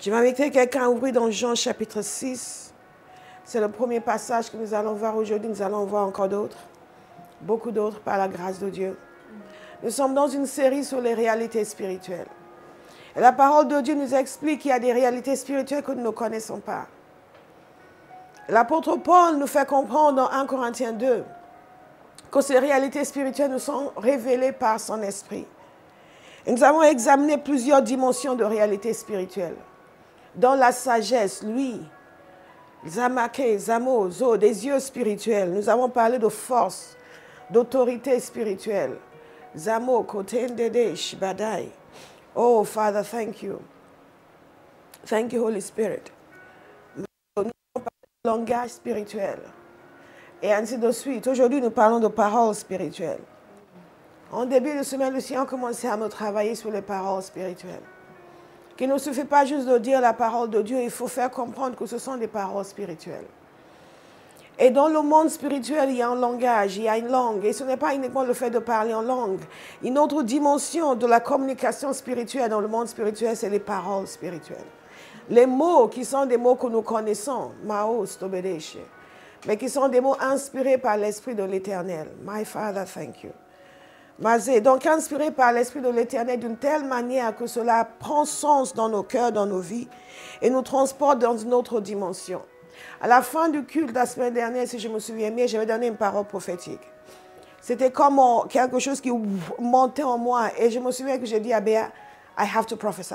Je vais inviter quelqu'un à ouvrir dans Jean chapitre 6. C'est le premier passage que nous allons voir aujourd'hui. Nous allons voir encore d'autres. Beaucoup d'autres par la grâce de Dieu. Nous sommes dans une série sur les réalités spirituelles. Et la parole de Dieu nous explique qu'il y a des réalités spirituelles que nous ne connaissons pas. L'apôtre Paul nous fait comprendre dans 1 Corinthiens 2 que ces réalités spirituelles nous sont révélées par son esprit. Et nous avons examiné plusieurs dimensions de réalités spirituelles. Dans la sagesse, lui, Zamake, Zamo, Zo, des yeux spirituels. Nous avons parlé de force, d'autorité spirituelle. Zamo, Kotendede, Shibadai. Oh, Father, thank you. Thank you, Holy Spirit. Nous avons parlé de langage spirituel. Et ainsi de suite. Aujourd'hui, nous parlons de paroles spirituelles. En début de semaine, le Seigneur a commencé à me travailler sur les paroles spirituelles. Qu'il ne suffit pas juste de dire la parole de Dieu, il faut faire comprendre que ce sont des paroles spirituelles. Et dans le monde spirituel, il y a un langage, il y a une langue. Et ce n'est pas uniquement le fait de parler en langue. Une autre dimension de la communication spirituelle dans le monde spirituel, c'est les paroles spirituelles. Les mots qui sont des mots que nous connaissons, Maos, Tobedeshe, mais qui sont des mots inspirés par l'Esprit de l'Éternel. My Father, thank you. Donc inspiré par l'Esprit de l'Éternel d'une telle manière que cela prend sens dans nos cœurs, dans nos vies, et nous transporte dans une autre dimension. À la fin du culte la semaine dernière, si je me souviens bien, j'avais donné une parole prophétique. C'était comme quelque chose qui montait en moi, et je me souviens que j'ai dit à Béa, I have to prophesy.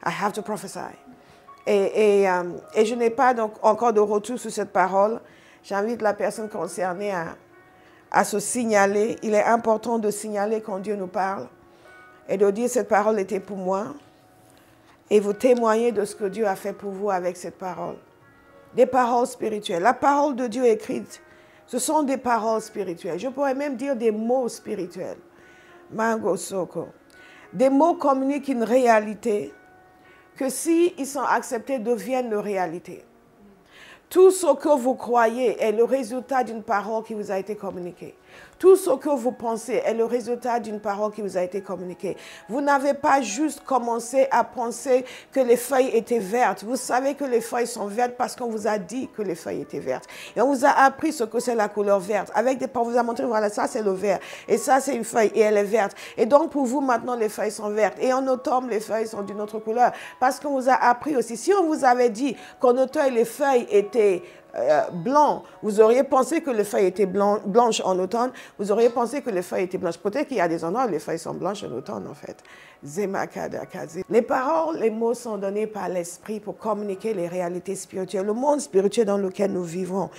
I have to prophesy. Et je n'ai pas donc encore de retour sur cette parole. J'invite la personne concernée à se signaler. Il est important de signaler quand Dieu nous parle et de dire cette parole était pour moi et vous témoignez de ce que Dieu a fait pour vous avec cette parole. Des paroles spirituelles. La parole de Dieu écrite, ce sont des paroles spirituelles. Je pourrais même dire des mots spirituels. Mango Soko. Des mots communiquent une réalité que s'ils sont acceptés deviennent une réalité. Tout ce que vous croyez est le résultat d'une parole qui vous a été communiquée. Tout ce que vous pensez est le résultat d'une parole qui vous a été communiquée. Vous n'avez pas juste commencé à penser que les feuilles étaient vertes. Vous savez que les feuilles sont vertes parce qu'on vous a dit que les feuilles étaient vertes. Et on vous a appris ce que c'est la couleur verte. Avec des parents, on vous a montré, voilà, ça c'est le vert. Et ça c'est une feuille et elle est verte. Et donc pour vous maintenant, les feuilles sont vertes. Et en automne, les feuilles sont d'une autre couleur. Parce qu'on vous a appris aussi. Si on vous avait dit qu'en automne, les feuilles étaient blanc, vous auriez pensé que les feuilles étaient blanches en automne, vous auriez pensé que les feuilles étaient blanches. Peut-être qu'il y a des endroits où les feuilles sont blanches en automne, en fait. Les paroles, les mots sont donnés par l'Esprit pour communiquer les réalités spirituelles. Le monde spirituel dans lequel nous vivons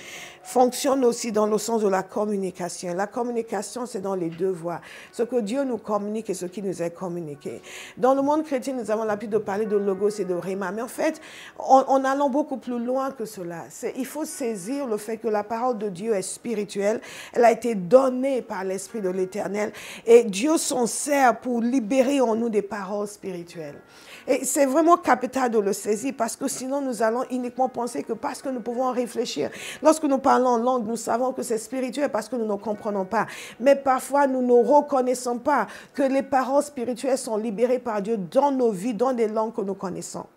fonctionne aussi dans le sens de la communication. La communication, c'est dans les deux voies. Ce que Dieu nous communique et ce qui nous est communiqué. Dans le monde chrétien, nous avons l'habitude de parler de logos et de rhéma. Mais en fait, en allant beaucoup plus loin que cela, il faut saisir le fait que la parole de Dieu est spirituelle. Elle a été donnée par l'Esprit de l'Éternel. Et Dieu s'en sert pour libérer en nous des paroles spirituelles. Et c'est vraiment capital de le saisir parce que sinon nous allons uniquement penser que parce que nous pouvons réfléchir. Lorsque nous parlons en langue, nous savons que c'est spirituel parce que nous ne comprenons pas. Mais parfois nous ne reconnaissons pas que les paroles spirituelles sont libérées par Dieu dans nos vies, dans des langues que nous connaissons.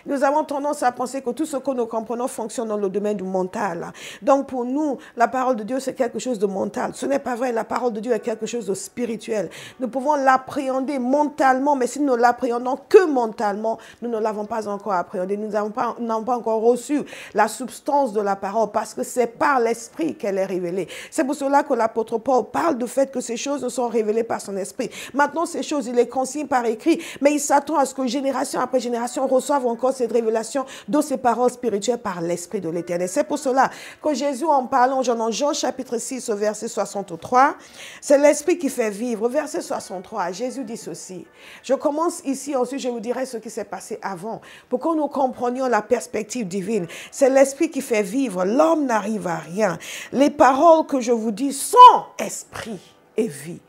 Nous avons tendance à penser que tout ce que nous comprenons fonctionne dans le domaine du mental. Donc pour nous, la parole de Dieu, c'est quelque chose de mental. Ce n'est pas vrai, la parole de Dieu est quelque chose de spirituel. Nous pouvons l'appréhender mentalement, mais si nous ne l'appréhendons que mentalement, nous ne l'avons pas encore appréhendé. Nous n'avons pas encore reçu la substance de la parole parce que c'est par l'Esprit qu'elle est révélée. C'est pour cela que l'apôtre Paul parle du fait que ces choses sont révélées par son Esprit. Maintenant, ces choses, il les consigne par écrit, mais il s'attend à ce que génération après génération reçoivent encore cette révélation de ces paroles spirituelles par l'Esprit de l'Éternel. C'est pour cela que Jésus, en parlant dans Jean chapitre 6, verset 63, c'est l'Esprit qui fait vivre. Verset 63, Jésus dit ceci. Je commence ici, ensuite je vous dirai ce qui s'est passé avant, pour que nous comprenions la perspective divine. C'est l'Esprit qui fait vivre. L'homme n'arrive à rien. Les paroles que je vous dis sont esprit et vie.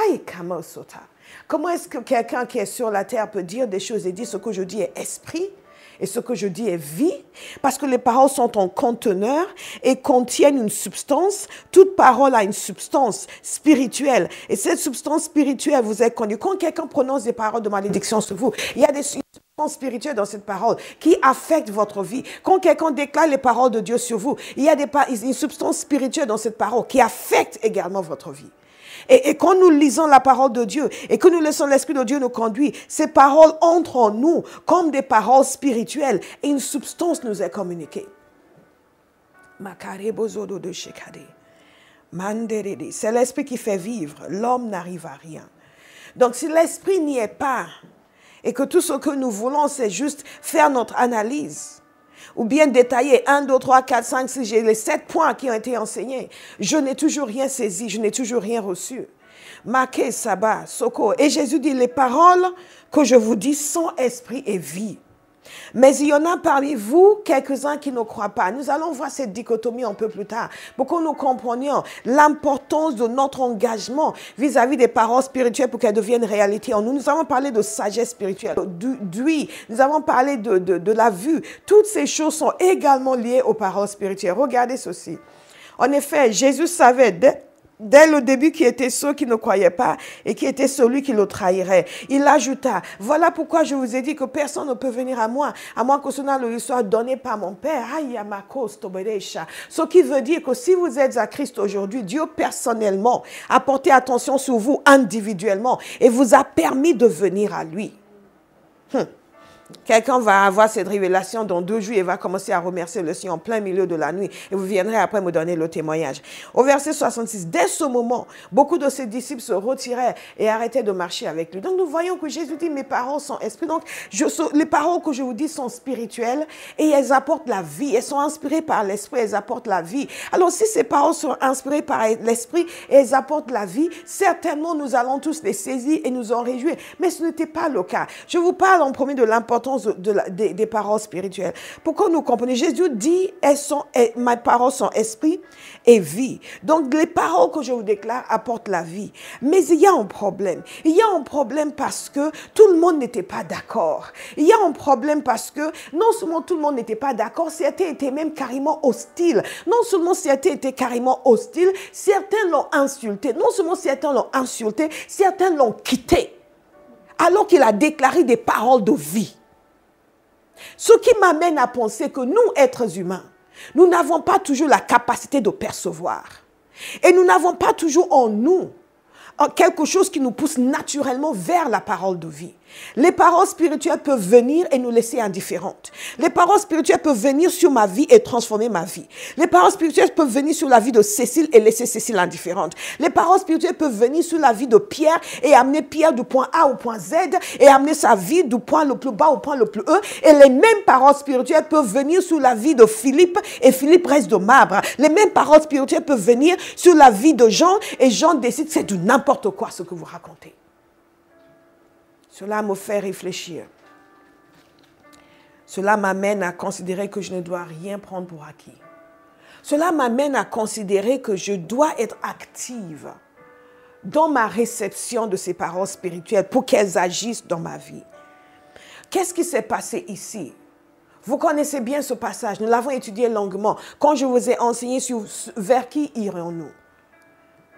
Aïe, Kamosota. Comment est-ce que quelqu'un qui est sur la terre peut dire des choses et dire ce que je dis est esprit et ce que je dis est vie? Parce que les paroles sont en conteneur et contiennent une substance. Toute parole a une substance spirituelle. Et cette substance spirituelle vous est connue. Quand quelqu'un prononce des paroles de malédiction sur vous, il y a des spirituelle dans cette parole qui affecte votre vie. Quand quelqu'un déclare les paroles de Dieu sur vous, il y a une substance spirituelle dans cette parole qui affecte également votre vie. Et quand nous lisons la parole de Dieu et que nous laissons l'Esprit de Dieu nous conduire, ces paroles entrent en nous comme des paroles spirituelles et une substance nous est communiquée. C'est l'Esprit qui fait vivre. L'homme n'arrive à rien. Donc si l'Esprit n'y est pas et que tout ce que nous voulons, c'est juste faire notre analyse ou bien détailler 1, 2, 3, 4, 5, 6, j'ai les 7 points qui ont été enseignés. Je n'ai toujours rien saisi, je n'ai toujours rien reçu. Maké, Saba, Soko. Et Jésus dit, les paroles que je vous dis sont esprit et vie. Mais il y en a parmi vous quelques-uns qui ne croient pas. Nous allons voir cette dichotomie un peu plus tard pour que nous comprenions l'importance de notre engagement vis-à-vis des paroles spirituelles pour qu'elles deviennent réalité en nous. Nous avons parlé de sagesse spirituelle, d'ouïe, nous avons parlé de la vue. Toutes ces choses sont également liées aux paroles spirituelles. Regardez ceci. En effet, Jésus savait dès le début qui était ceux qui ne croyaient pas et qui était celui qui le trahirait. Il ajouta, voilà pourquoi je vous ai dit que personne ne peut venir à moi que cela lui soit donné par mon Père. Ce qui veut dire que si vous êtes à Christ aujourd'hui, Dieu personnellement a porté attention sur vous individuellement et vous a permis de venir à lui. Quelqu'un va avoir cette révélation dans 2 jours et va commencer à remercier le Seigneur en plein milieu de la nuit. Et vous viendrez après me donner le témoignage. Au verset 66, dès ce moment, beaucoup de ses disciples se retiraient et arrêtaient de marcher avec lui. Donc nous voyons que Jésus dit, mes paroles sont esprit. Donc les paroles que je vous dis sont spirituelles et elles apportent la vie. Elles sont inspirées par l'esprit, elles apportent la vie. Alors si ces paroles sont inspirées par l'esprit et elles apportent la vie, certainement nous allons tous les saisir et nous en réjouir. Mais ce n'était pas le cas. Je vous parle en premier de l'importance des paroles spirituelles. Pour que nous comprenions, Jésus dit, mes paroles sont esprit et vie. Donc, les paroles que je vous déclare apportent la vie. Mais il y a un problème. Il y a un problème parce que tout le monde n'était pas d'accord. Il y a un problème parce que non seulement tout le monde n'était pas d'accord, certains étaient même carrément hostiles. Non seulement certains étaient carrément hostiles, certains l'ont insulté. Non seulement certains l'ont insulté, certains l'ont quitté. Alors qu'il a déclaré des paroles de vie. Ce qui m'amène à penser que nous, êtres humains, nous n'avons pas toujours la capacité de percevoir. Et nous n'avons pas toujours en nous quelque chose qui nous pousse naturellement vers la parole de vie. Les paroles spirituelles peuvent venir et nous laisser indifférentes. Les paroles spirituelles peuvent venir sur ma vie et transformer ma vie. Les paroles spirituelles peuvent venir sur la vie de Cécile et laisser Cécile indifférente. Les paroles spirituelles peuvent venir sur la vie de Pierre et amener Pierre du point A au point Z et amener sa vie du point le plus bas au point le plus haut. Et les mêmes paroles spirituelles peuvent venir sur la vie de Philippe et Philippe reste de marbre. Les mêmes paroles spirituelles peuvent venir sur la vie de Jean et Jean décide c'est du n'importe quoi ce que vous racontez. Cela me fait réfléchir. Cela m'amène à considérer que je ne dois rien prendre pour acquis. Cela m'amène à considérer que je dois être active dans ma réception de ces paroles spirituelles pour qu'elles agissent dans ma vie. Qu'est-ce qui s'est passé ici? Vous connaissez bien ce passage, nous l'avons étudié longuement. Quand je vous ai enseigné sur vers qui irons-nous?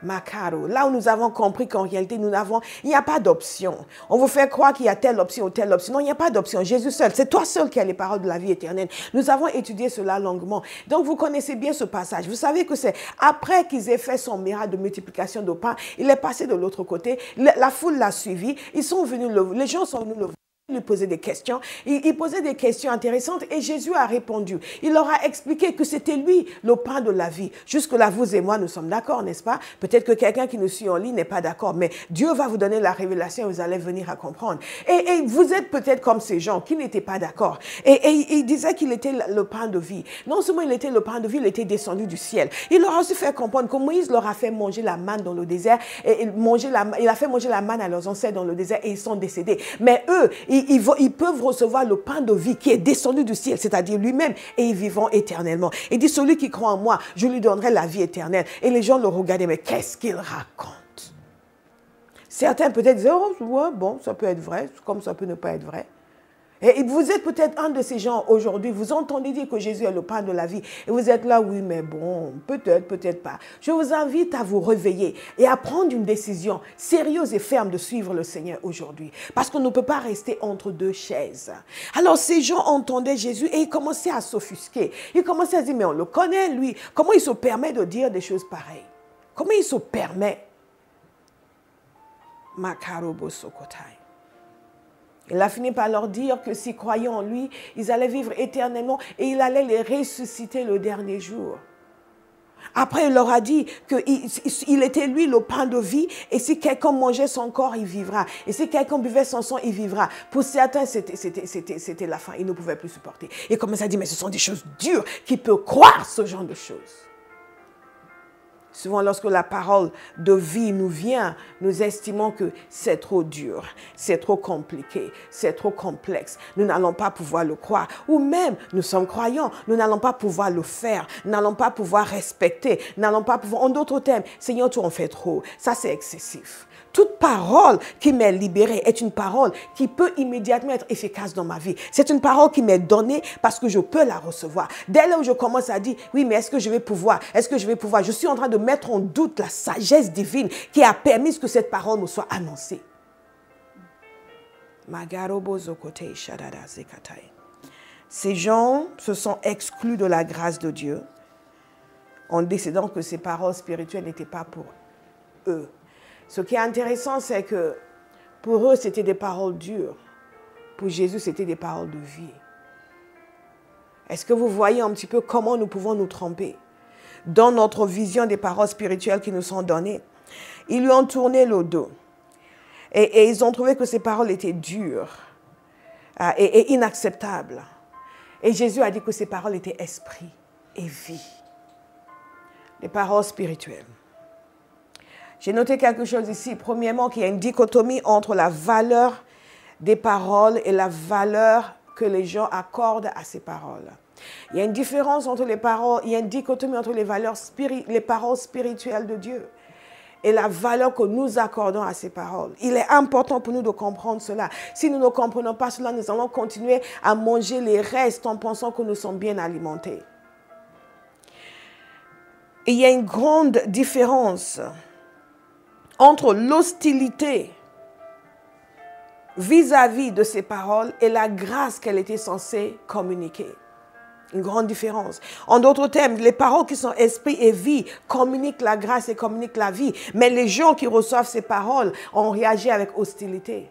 Macaro, là où nous avons compris qu'en réalité, il n'y a pas d'option. On vous fait croire qu'il y a telle option ou telle option. Non, il n'y a pas d'option. Jésus seul, c'est toi seul qui as les paroles de la vie éternelle. Nous avons étudié cela longuement. Donc, vous connaissez bien ce passage. Vous savez que c'est après qu'ils aient fait son miracle de multiplication de pain, il est passé de l'autre côté. La foule l'a suivi. Les gens sont venus le voir. Il lui posait des questions. Il posait des questions intéressantes et Jésus a répondu. Il leur a expliqué que c'était lui le pain de la vie. Jusque-là, vous et moi, nous sommes d'accord, n'est-ce pas? Peut-être que quelqu'un qui nous suit en ligne n'est pas d'accord, mais Dieu va vous donner la révélation et vous allez venir à comprendre. Et vous êtes peut-être comme ces gens qui n'étaient pas d'accord. Et il disait qu'il était le pain de vie. Non seulement il était le pain de vie, il était descendu du ciel. Il leur a aussi fait comprendre que Moïse leur a fait manger la manne dans le désert. Et il a fait manger la manne à leurs ancêtres dans le désert et ils sont décédés. Mais eux, ils peuvent recevoir le pain de vie qui est descendu du ciel, c'est-à-dire lui-même, et ils vivront éternellement. Il dit, celui qui croit en moi, je lui donnerai la vie éternelle. Et les gens le regardaient, mais qu'est-ce qu'il raconte? Certains peut-être disaient, oh, ouais, bon, ça peut être vrai, comme ça peut ne pas être vrai. Et vous êtes peut-être un de ces gens aujourd'hui, vous entendez dire que Jésus est le pain de la vie. Et vous êtes là, oui, mais bon, peut-être, peut-être pas. Je vous invite à vous réveiller et à prendre une décision sérieuse et ferme de suivre le Seigneur aujourd'hui. Parce qu'on ne peut pas rester entre deux chaises. Alors ces gens entendaient Jésus et ils commençaient à s'offusquer. Ils commençaient à dire, mais on le connaît, lui. Comment il se permet de dire des choses pareilles? Comment il se permet? Makarobo Sokotai. Il a fini par leur dire que s'ils croyaient en lui, ils allaient vivre éternellement et il allait les ressusciter le dernier jour. Après, il leur a dit qu'il était lui le pain de vie et si quelqu'un mangeait son corps, il vivra. Et si quelqu'un buvait son sang, il vivra. Pour certains, c'était la fin. Ils ne pouvaient plus supporter. Et comme ça dit, mais ce sont des choses dures. Qui peut croire ce genre de choses? Souvent, lorsque la parole de vie nous vient, nous estimons que c'est trop dur, c'est trop compliqué, c'est trop complexe. Nous n'allons pas pouvoir le croire. Ou même, nous sommes croyants, nous n'allons pas pouvoir le faire, nous n'allons pas pouvoir respecter, nous n'allons pas pouvoir... En d'autres termes, Seigneur, tu en fais trop. Ça, c'est excessif. Toute parole qui m'est libérée est une parole qui peut immédiatement être efficace dans ma vie. C'est une parole qui m'est donnée parce que je peux la recevoir. Dès là où je commence à dire, oui, mais est-ce que je vais pouvoir? Est-ce que je vais pouvoir? Je suis en train de mettre en doute la sagesse divine qui a permis que cette parole me soit annoncée. Ces gens se sont exclus de la grâce de Dieu en décidant que ces paroles spirituelles n'étaient pas pour eux. Ce qui est intéressant, c'est que pour eux, c'était des paroles dures. Pour Jésus, c'était des paroles de vie. Est-ce que vous voyez un petit peu comment nous pouvons nous tromper dans notre vision des paroles spirituelles qui nous sont données? Ils lui ont tourné le dos. Et ils ont trouvé que ces paroles étaient dures et inacceptables. Et Jésus a dit que ces paroles étaient esprit et vie. Les paroles spirituelles. J'ai noté quelque chose ici. Premièrement, qu'il y a une dichotomie entre la valeur des paroles et la valeur que les gens accordent à ces paroles. Il y a une différence entre les paroles, il y a une dichotomie entre les paroles spirituelles de Dieu et la valeur que nous accordons à ces paroles. Il est important pour nous de comprendre cela. Si nous ne comprenons pas cela, nous allons continuer à manger les restes en pensant que nous sommes bien alimentés. Et il y a une grande différence entre l'hostilité vis-à-vis de ces paroles et la grâce qu'elle était censée communiquer. Une grande différence. En d'autres termes, les paroles qui sont esprit et vie communiquent la grâce et communiquent la vie. Mais les gens qui reçoivent ces paroles ont réagi avec hostilité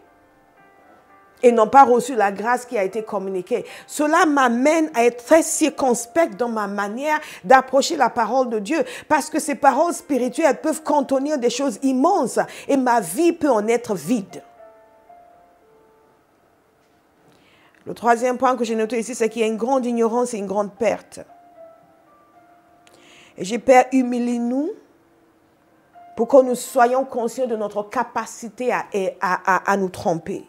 et n'ont pas reçu la grâce qui a été communiquée. Cela m'amène à être très circonspect dans ma manière d'approcher la parole de Dieu, parce que ces paroles spirituelles peuvent contenir des choses immenses et ma vie peut en être vide. Le troisième point que j'ai noté ici, c'est qu'il y a une grande ignorance et une grande perte. Et j'ai Père, humilie-nous pour que nous soyons conscients de notre capacité à nous tromper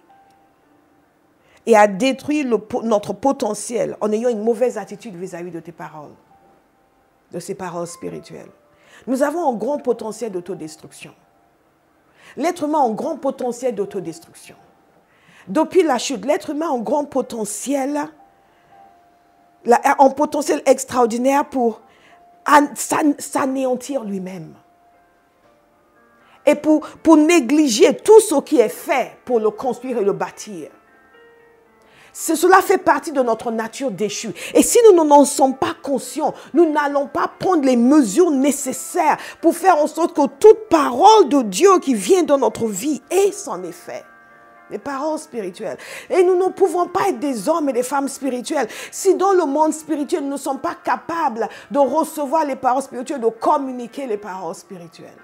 et à détruire notre potentiel en ayant une mauvaise attitude vis-à-vis de tes paroles, de ces paroles spirituelles. Nous avons un grand potentiel d'autodestruction. L'être humain a un grand potentiel d'autodestruction. Depuis la chute, l'être humain a un grand potentiel, un potentiel extraordinaire pour s'anéantir lui-même. Et pour négliger tout ce qui est fait pour le construire et le bâtir. Cela fait partie de notre nature déchue. Et si nous n'en sommes pas conscients, nous n'allons pas prendre les mesures nécessaires pour faire en sorte que toute parole de Dieu qui vient dans notre vie ait son effet. Les paroles spirituelles. Et nous ne pouvons pas être des hommes et des femmes spirituels si dans le monde spirituel, nous ne sommes pas capables de recevoir les paroles spirituelles, de communiquer les paroles spirituelles.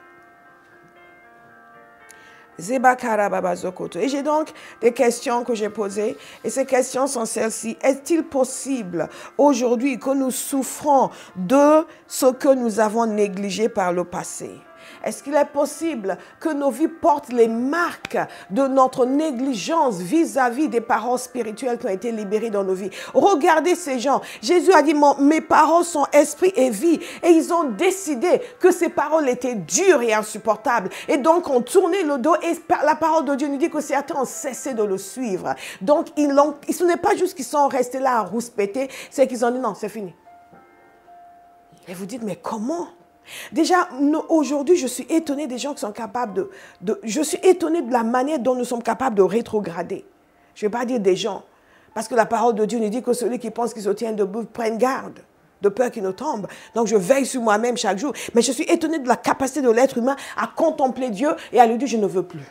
Et j'ai donc des questions que j'ai posées. Et ces questions sont celles-ci. Est-il possible aujourd'hui que nous souffrons de ce que nous avons négligé par le passé? Est-ce qu'il est possible que nos vies portent les marques de notre négligence vis-à-vis des paroles spirituelles qui ont été libérées dans nos vies? Regardez ces gens. Jésus a dit, mes paroles sont esprit et vie. Et ils ont décidé que ces paroles étaient dures et insupportables. Et donc, on tournait le dos et la parole de Dieu nous dit que certains ont cessé de le suivre. Donc, ce n'est pas juste qu'ils sont restés là à rouspéter, c'est qu'ils ont dit, non, c'est fini. Et vous dites, mais comment? Déjà, aujourd'hui, je suis étonnée des gens qui sont capables je suis étonnée de la manière dont nous sommes capables de rétrograder. Je ne vais pas dire des gens, parce que la parole de Dieu nous dit que celui qui pense qu'il se tient debout prenne garde, de peur qu'il ne tombe. Donc, je veille sur moi-même chaque jour. Mais je suis étonnée de la capacité de l'être humain à contempler Dieu et à lui dire, je ne veux plus.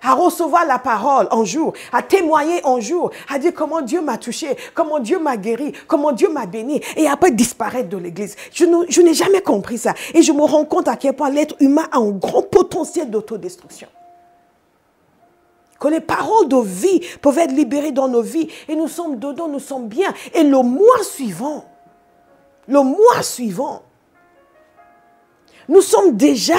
À recevoir la parole un jour, à témoigner un jour, à dire comment Dieu m'a touché, comment Dieu m'a guéri, comment Dieu m'a béni, et après disparaître de l'église. Je n'ai jamais compris ça. Et je me rends compte à quel point l'être humain a un grand potentiel d'autodestruction. Que les paroles de vie peuvent être libérées dans nos vies, et nous sommes dedans, nous sommes bien. Et le mois suivant, nous sommes déjà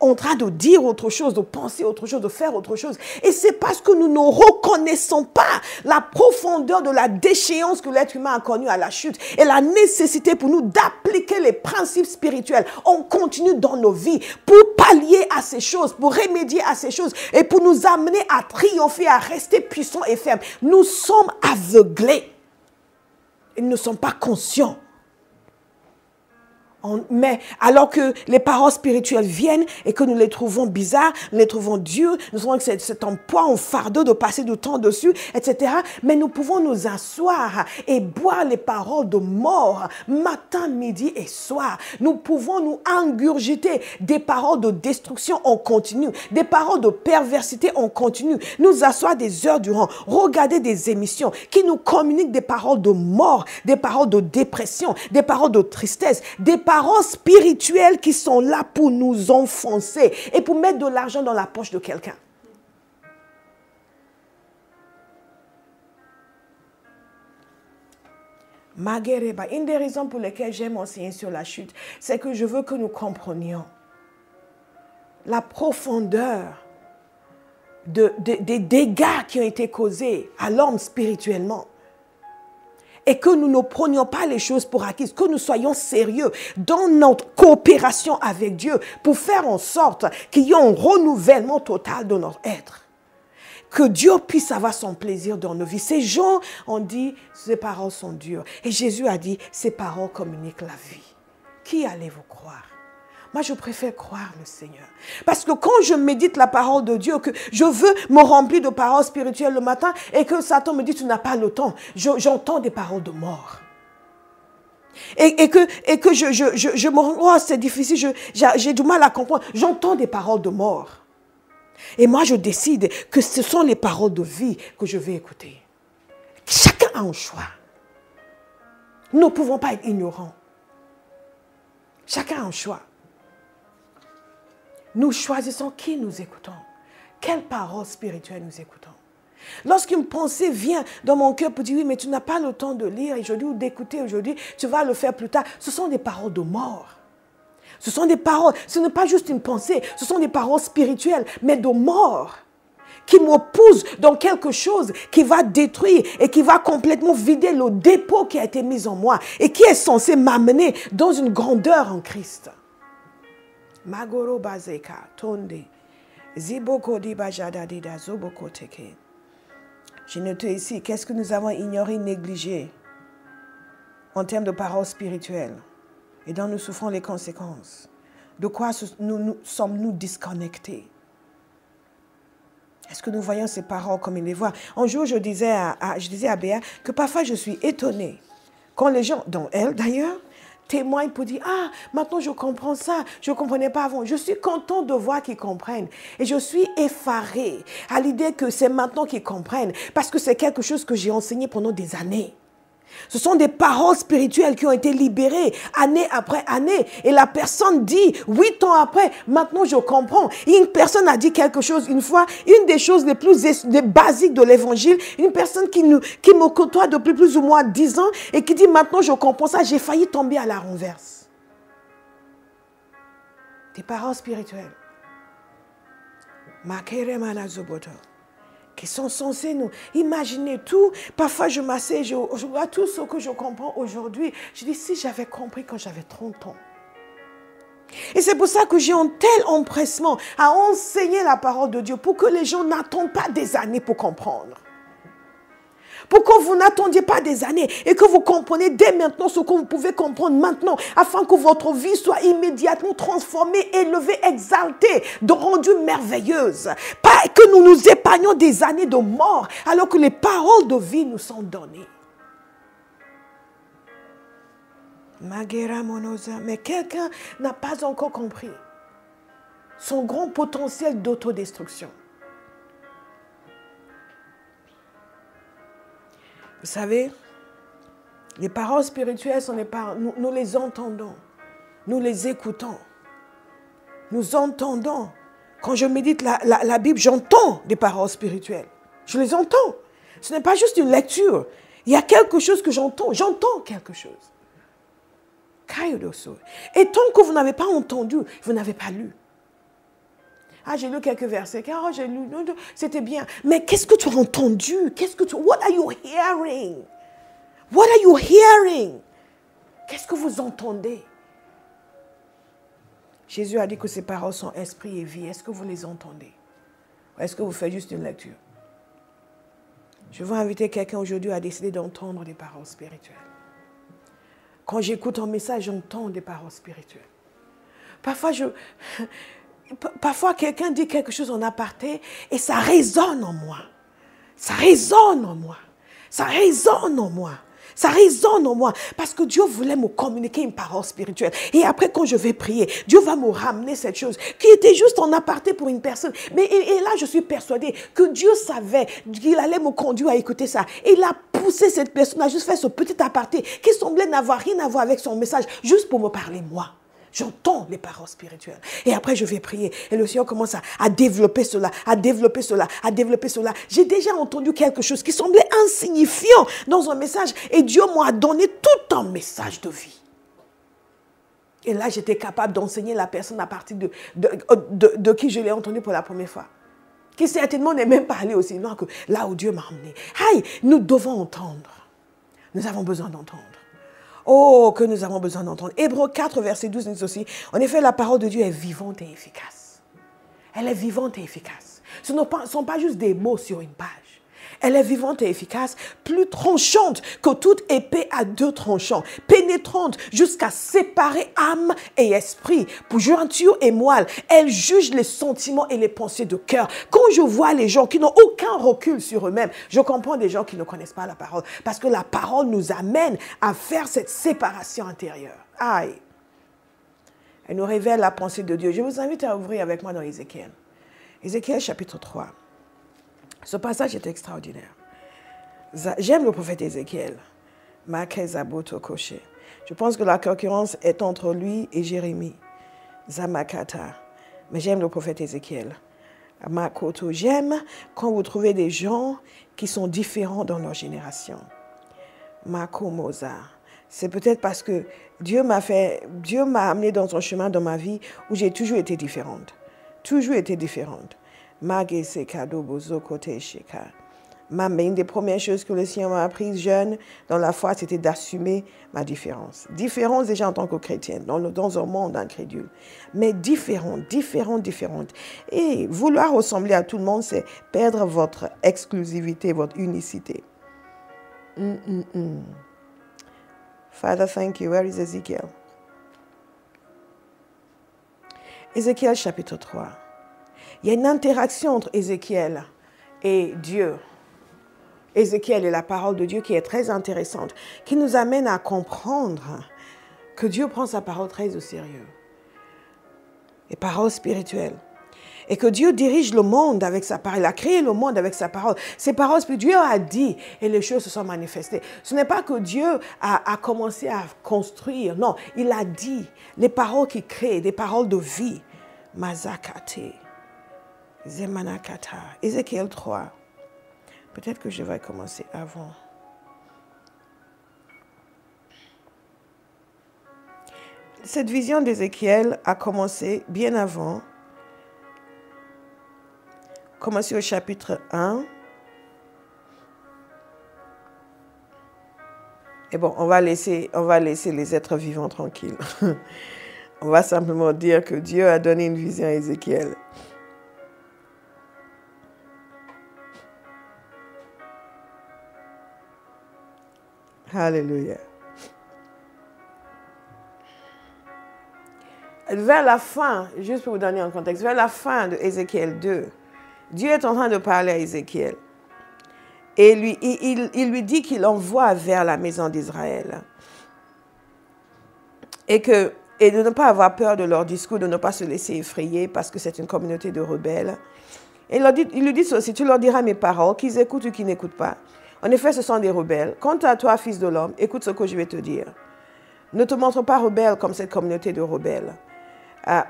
en train de dire autre chose, de penser autre chose, de faire autre chose. Et c'est parce que nous ne reconnaissons pas la profondeur de la déchéance que l'être humain a connue à la chute et la nécessité pour nous d'appliquer les principes spirituels. On continue dans nos vies pour pallier à ces choses, pour remédier à ces choses et pour nous amener à triompher, à rester puissants et fermes. Nous sommes aveuglés. Et nous ne sommes pas conscients. Mais alors que les paroles spirituelles viennent et que nous les trouvons bizarres, nous les trouvons dures, nous trouvons que c'est un poids, un fardeau de passer du temps dessus, etc. Mais nous pouvons nous asseoir et boire les paroles de mort matin, midi et soir. Nous pouvons nous ingurgiter des paroles de destruction en continu, des paroles de perversité en continu, nous asseoir des heures durant, regarder des émissions qui nous communiquent des paroles de mort, des paroles de dépression, des paroles de tristesse, des paroles spirituelles qui sont là pour nous enfoncer et pour mettre de l'argent dans la poche de quelqu'un. Magereba, une des raisons pour lesquelles j'aime enseigner sur la chute, c'est que je veux que nous comprenions la profondeur des dégâts qui ont été causés à l'homme spirituellement. Et que nous ne prenions pas les choses pour acquises, que nous soyons sérieux dans notre coopération avec Dieu pour faire en sorte qu'il y ait un renouvellement total de notre être. Que Dieu puisse avoir son plaisir dans nos vies. Ces gens ont dit, ces paroles sont dures. Et Jésus a dit, ces paroles communiquent la vie. Qui allez-vous croire? Moi, je préfère croire le Seigneur. Parce que quand je médite la parole de Dieu, que je veux me remplir de paroles spirituelles le matin et que Satan me dit, tu n'as pas le temps, j'entends des paroles de mort. Et que je me rends, oh, c'est difficile, j'ai du mal à comprendre. J'entends des paroles de mort. Et moi, je décide que ce sont les paroles de vie que je vais écouter. Chacun a un choix. Nous ne pouvons pas être ignorants. Chacun a un choix. Nous choisissons qui nous écoutons. Quelles paroles spirituelles nous écoutons. Lorsqu'une pensée vient dans mon cœur pour dire, oui, mais tu n'as pas le temps de lire aujourd'hui ou d'écouter aujourd'hui, tu vas le faire plus tard. Ce sont des paroles de mort. Ce sont des paroles, ce n'est pas juste une pensée, ce sont des paroles spirituelles, mais de mort, qui me poussent dans quelque chose qui va détruire et qui va complètement vider le dépôt qui a été mis en moi et qui est censé m'amener dans une grandeur en Christ. Magoro bazeka tonde ziboko dibajada dida zoboko teke. Je note ici, qu'est-ce que nous avons ignoré, négligé en termes de paroles spirituelles et dont nous souffrons les conséquences. De quoi sommes-nous disconnectés? Est-ce que nous voyons ces paroles comme il les voit? Un jour, je disais à Béa que parfois je suis étonnée quand les gens, dont elle d'ailleurs, témoignent pour dire, ah, maintenant je comprends ça, je ne comprenais pas avant. Je suis contente de voir qu'ils comprennent. Et je suis effarée à l'idée que c'est maintenant qu'ils comprennent, parce que c'est quelque chose que j'ai enseigné pendant des années. Ce sont des paroles spirituelles qui ont été libérées année après année. Et la personne dit, 8 ans après, maintenant je comprends. Et une personne a dit quelque chose une fois, une des choses les plus basiques de l'évangile, une personne qui me côtoie depuis plus ou moins 10 ans et qui dit, maintenant je comprends ça, j'ai failli tomber à la renverse. Des parents spirituels. Qui sont censés nous imaginer tout. Parfois, je m'assieds, je vois tout ce que je comprends aujourd'hui. Je dis, si j'avais compris quand j'avais 30 ans. Et c'est pour ça que j'ai un tel empressement à enseigner la parole de Dieu pour que les gens n'attendent pas des années pour comprendre. Pour que vous n'attendiez pas des années et que vous compreniez dès maintenant ce que vous pouvez comprendre maintenant afin que votre vie soit immédiatement transformée, élevée, exaltée, rendue merveilleuse. Pas que nous nous épargnions des années de mort alors que les paroles de vie nous sont données. Mais quelqu'un n'a pas encore compris son grand potentiel d'autodestruction. Vous savez, les paroles spirituelles sont les paroles, nous les entendons, nous les écoutons, nous entendons. Quand je médite la Bible, j'entends des paroles spirituelles. Je les entends. Ce n'est pas juste une lecture. Il y a quelque chose que j'entends. J'entends quelque chose. Et tant que vous n'avez pas entendu, vous n'avez pas lu. Ah, j'ai lu quelques versets. Ah, j'ai lu. C'était bien. Mais qu'est-ce que tu as entendu? What are you hearing? What are you hearing? Qu'est-ce que vous entendez? Jésus a dit que ses paroles sont esprit et vie. Est-ce que vous les entendez? Ou est-ce que vous faites juste une lecture? Je veux inviter quelqu'un aujourd'hui à décider d'entendre des paroles spirituelles. Quand j'écoute un message, j'entends des paroles spirituelles. Parfois, quelqu'un dit quelque chose en aparté et ça résonne en moi. Ça résonne en moi. Ça résonne en moi. Ça résonne en moi parce que Dieu voulait me communiquer une parole spirituelle. Et après, quand je vais prier, Dieu va me ramener cette chose qui était juste en aparté pour une personne. Mais et là, je suis persuadée que Dieu savait qu'il allait me conduire à écouter ça. Et il a poussé cette personne à juste faire ce petit aparté qui semblait n'avoir rien à voir avec son message, juste pour me parler moi. J'entends les paroles spirituelles. Et après, je vais prier. Et le Seigneur commence à développer cela, à développer cela, à développer cela. J'ai déjà entendu quelque chose qui semblait insignifiant dans un message. Et Dieu m'a donné tout un message de vie. Et là, j'étais capable d'enseigner la personne à partir de qui je l'ai entendu pour la première fois. Qui certainement n'est même pas allé aussi loin que là où Dieu m'a emmené. Aïe, nous devons entendre. Nous avons besoin d'entendre. Oh, que nous avons besoin d'entendre. Hébreux 4, verset 12 nous dit aussi, en effet, la parole de Dieu est vivante et efficace. Elle est vivante et efficace. Ce ne sont pas juste des mots sur une page. Elle est vivante et efficace, plus tranchante que toute épée à 2 tranchants, pénétrante jusqu'à séparer âme et esprit, pour jointure et moelle. Elle juge les sentiments et les pensées de cœur. Quand je vois les gens qui n'ont aucun recul sur eux-mêmes, je comprends des gens qui ne connaissent pas la parole, parce que la parole nous amène à faire cette séparation intérieure. Aïe! Elle nous révèle la pensée de Dieu. Je vous invite à ouvrir avec moi dans Ézéchiel. Ézéchiel chapitre 3. Ce passage est extraordinaire. J'aime le prophète Ézéchiel. Je pense que la concurrence est entre lui et Jérémie. Zamakata. Mais j'aime le prophète Ézéchiel. Makoto. J'aime quand vous trouvez des gens qui sont différents dans leur génération. Makomoza. C'est peut-être parce que Dieu m'a amené dans un chemin dans ma vie où j'ai toujours été différente. Toujours été différente. Mais une des premières choses que le Seigneur m'a apprises jeune dans la foi, c'était d'assumer ma différence. Différence déjà en tant que chrétienne, dans un monde incrédule. Mais différente. Et vouloir ressembler à tout le monde, c'est perdre votre exclusivité, votre unicité. Father, thank you. Where is Ezekiel? Ézéchiel chapitre 3. Il y a une interaction entre Ézéchiel et Dieu. Ézéchiel et la parole de Dieu qui est très intéressante, qui nous amène à comprendre que Dieu prend sa parole très au sérieux. Les paroles spirituelles. Et que Dieu dirige le monde avec sa parole. Il a créé le monde avec sa parole. Ces paroles spirituelles, Dieu a dit et les choses se sont manifestées. Ce n'est pas que Dieu a commencé à construire. Non, il a dit les paroles qu'il crée, des paroles de vie. Mazakate. Zemanakata. Ézéchiel 3. Peut-être que je vais commencer avant. cette vision d'Ézéchiel a commencé bien avant. Commencé au chapitre 1. Et bon, on va laisser les êtres vivants tranquilles. On va simplement dire que Dieu a donné une vision à Ézéchiel. Alléluia. Vers la fin, juste pour vous donner un contexte, vers la fin de Ézéchiel 2, Dieu est en train de parler à Ézéchiel. Et il lui dit qu'il envoie vers la maison d'Israël. Et de ne pas avoir peur de leur discours, de ne pas se laisser effrayer parce que c'est une communauté de rebelles. Et il lui dit ceci, tu leur diras mes paroles, qu'ils écoutent ou qu'ils n'écoutent pas. En effet, ce sont des rebelles. Quant à toi, fils de l'homme, écoute ce que je vais te dire. Ne te montre pas rebelle comme cette communauté de rebelles.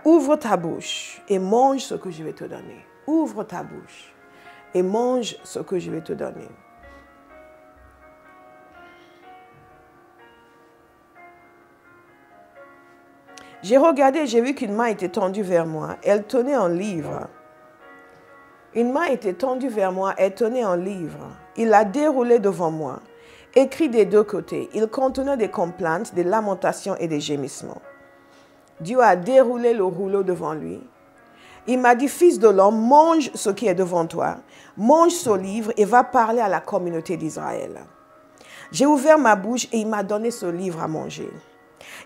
Ouvre ta bouche et mange ce que je vais te donner. Ouvre ta bouche et mange ce que je vais te donner. J'ai regardé, j'ai vu qu'une main était tendue vers moi. Elle tenait un livre. Une main était tendue vers moi, elle tenait un livre. Il l'a déroulé devant moi, écrit des deux côtés. Il contenait des complaintes, des lamentations et des gémissements. Dieu a déroulé le rouleau devant lui. Il m'a dit, fils de l'homme, mange ce qui est devant toi, mange ce livre et va parler à la communauté d'Israël. J'ai ouvert ma bouche et il m'a donné ce livre à manger.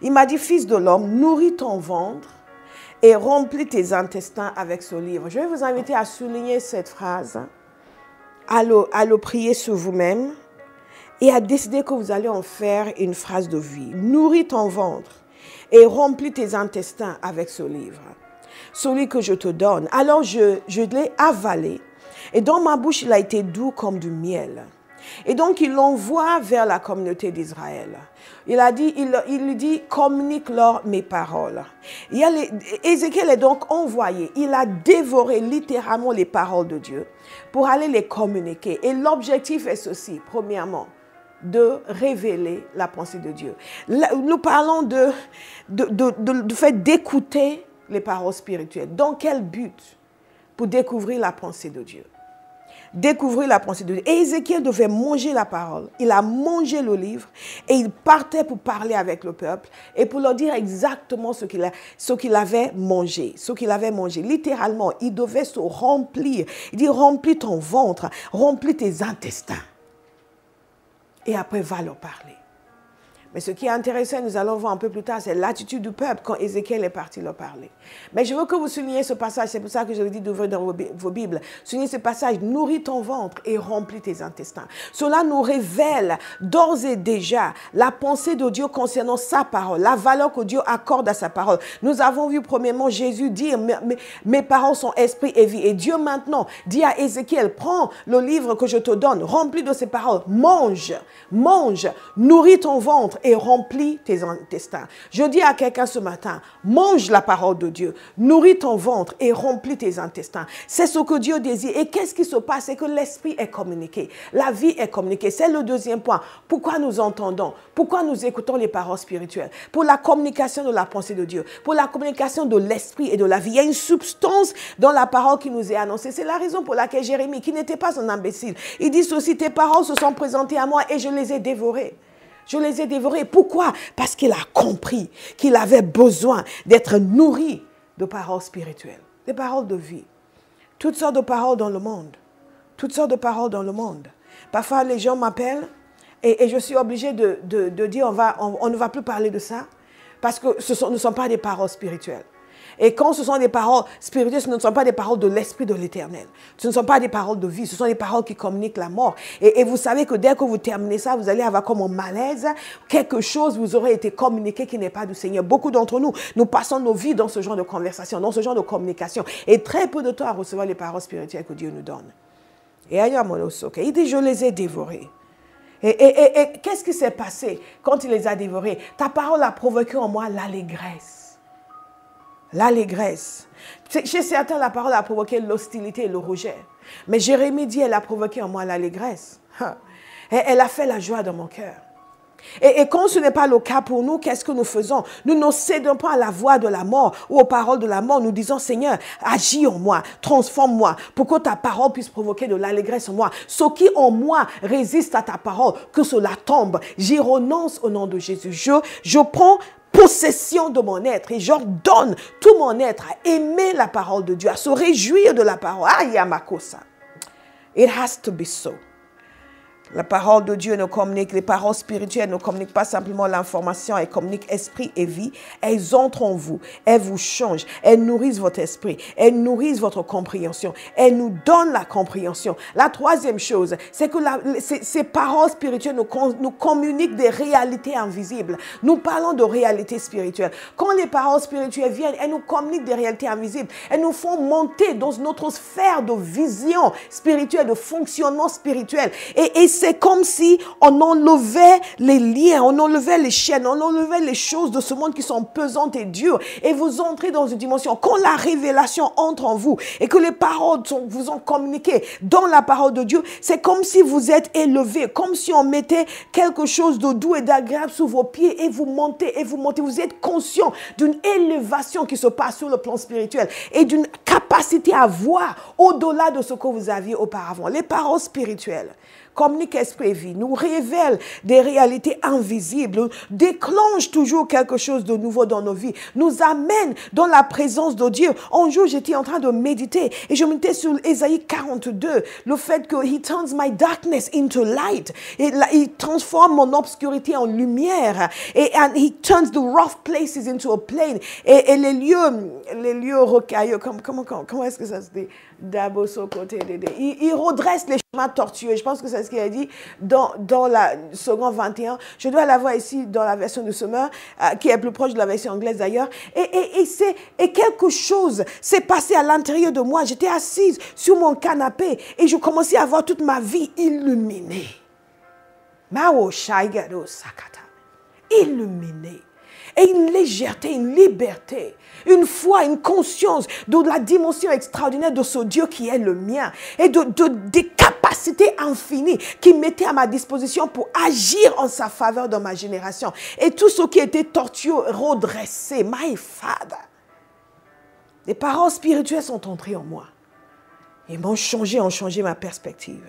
Il m'a dit, fils de l'homme, nourris ton ventre et remplis tes intestins avec ce livre. Je vais vous inviter à souligner cette phrase, à le prier sur vous-même et à décider que vous allez en faire une phrase de vie. Nourris ton ventre et remplis tes intestins avec ce livre. Celui que je te donne. Alors je l'ai avalé et dans ma bouche il a été doux comme du miel. Et donc il l'envoie vers la communauté d'Israël. Il lui dit, communique-leur mes paroles. Ézéchiel est donc envoyé. Il a dévoré littéralement les paroles de Dieu pour aller les communiquer. Et l'objectif est ceci, premièrement, de révéler la pensée de Dieu. Nous parlons du fait d'écouter les paroles spirituelles. Dans quel but? Pour découvrir la pensée de Dieu. Découvrir la pensée de Dieu. Et Ézéchiel devait manger la parole. Il a mangé le livre et il partait pour parler avec le peuple et pour leur dire exactement ce qu'il avait mangé. Ce qu'il avait mangé. Littéralement, il devait se remplir. Il dit, remplis ton ventre, remplis tes intestins. Et après, va leur parler. Mais ce qui est intéressant, nous allons voir un peu plus tard, c'est l'attitude du peuple quand Ézéchiel est parti leur parler. Mais je veux que vous souligniez ce passage, c'est pour ça que je vous dis d'ouvrir dans vos Bibles. Soulignez ce passage, nourris ton ventre et remplis tes intestins. Cela nous révèle d'ores et déjà la pensée de Dieu concernant sa parole, la valeur que Dieu accorde à sa parole. Nous avons vu premièrement Jésus dire, mes paroles sont esprit et vie. Et Dieu maintenant dit à Ézéchiel, prends le livre que je te donne, remplis de ces paroles, mange, nourris ton ventre et remplis tes intestins. Je dis à quelqu'un ce matin, mange la parole de Dieu, nourris ton ventre et remplis tes intestins. C'est ce que Dieu désire. Et qu'est-ce qui se passe? C'est que l'esprit est communiqué, la vie est communiquée. C'est le deuxième point. Pourquoi nous entendons? Pourquoi nous écoutons les paroles spirituelles? Pour la communication de la pensée de Dieu, pour la communication de l'esprit et de la vie. Il y a une substance dans la parole qui nous est annoncée. C'est la raison pour laquelle Jérémie, qui n'était pas un imbécile, il dit ceci, tes paroles se sont présentées à moi et je les ai dévorées. Je les ai dévorés. Pourquoi? Parce qu'il a compris qu'il avait besoin d'être nourri de paroles spirituelles, des paroles de vie. Toutes sortes de paroles dans le monde. Toutes sortes de paroles dans le monde. Parfois, les gens m'appellent et je suis obligée de dire on ne va plus parler de ça parce que ne sont pas des paroles spirituelles. Et quand ce sont des paroles spirituelles, ce ne sont pas des paroles de l'Esprit de l'Éternel. Ce ne sont pas des paroles de vie, ce sont des paroles qui communiquent la mort. Et vous savez que dès que vous terminez ça, vous allez avoir comme un malaise. Quelque chose vous aurait été communiqué qui n'est pas du Seigneur. Beaucoup d'entre nous, nous passons nos vies dans ce genre de conversation, dans ce genre de communication. Et très peu de temps à recevoir les paroles spirituelles que Dieu nous donne. Et il dit, je les ai dévorés. Et qu'est-ce qui s'est passé quand il les a dévorés? Ta parole a provoqué en moi l'allégresse. L'allégresse. Chez certains, la parole a provoqué l'hostilité et le rejet. Mais Jérémie dit, elle a provoqué en moi l'allégresse. Elle a fait la joie dans mon cœur. Et quand ce n'est pas le cas pour nous, qu'est-ce que nous faisons? Nous ne cédons pas à la voix de la mort ou aux paroles de la mort. Nous disons, Seigneur, agis en moi, transforme-moi pour que ta parole puisse provoquer de l'allégresse en moi. Ce qui en moi résiste à ta parole, que cela tombe. J'y renonce au nom de Jésus. Je prends possession de mon être et j'ordonne tout mon être à aimer la parole de Dieu, à se réjouir de la parole. Ah, Yamakosa. It has to be so. La parole de Dieu nous communique, les paroles spirituelles ne communiquent pas simplement l'information, elles communiquent esprit et vie. Elles entrent en vous, elles vous changent, elles nourrissent votre esprit, elles nourrissent votre compréhension, elles nous donnent la compréhension. La troisième chose, c'est que ces paroles spirituelles nous communiquent des réalités invisibles. Nous parlons de réalités spirituelles. Quand les paroles spirituelles viennent, elles nous communiquent des réalités invisibles. Elles nous font monter dans notre sphère de vision spirituelle, de fonctionnement spirituel. Et c'est comme si on enlevait les liens, on enlevait les chaînes, on enlevait les choses de ce monde qui sont pesantes et dures. Et vous entrez dans une dimension. Quand la révélation entre en vous et que les paroles vous ont communiqué dans la parole de Dieu, c'est comme si vous êtes élevé, comme si on mettait quelque chose de doux et d'agréable sous vos pieds et vous montez et vous montez. Vous êtes conscient d'une élévation qui se passe sur le plan spirituel et d'une capacité à voir au-delà de ce que vous aviez auparavant. Les paroles spirituelles communique esprit et vie, nous révèle des réalités invisibles, déclenche toujours quelque chose de nouveau dans nos vies, nous amène dans la présence de Dieu. Un jour, j'étais en train de méditer et je méditais sur Ésaïe 42, le fait que He turns my darkness into light. Et là, il transforme mon obscurité en lumière. And He turns the rough places into a plain. Et les lieux rocailleux, comment est-ce que ça se dit? Il redresse les chemins tortueux. Je pense que c'est ce qu'il a dit dans la seconde 21. Je dois l'avoir ici dans la version de Summer, qui est plus proche de la version anglaise d'ailleurs. Et quelque chose s'est passé à l'intérieur de moi. J'étais assise sur mon canapé et je commençais à voir toute ma vie illuminée. Illuminée. Et une légèreté, une liberté, une foi, une conscience de la dimension extraordinaire de ce Dieu qui est le mien et des capacités infinies qu'il mettait à ma disposition pour agir en sa faveur dans ma génération. Et tout ce qui était tortueux, redressé, my Father. Les paroles spirituelles sont entrées en moi. Ils m'ont changé, ont changé ma perspective.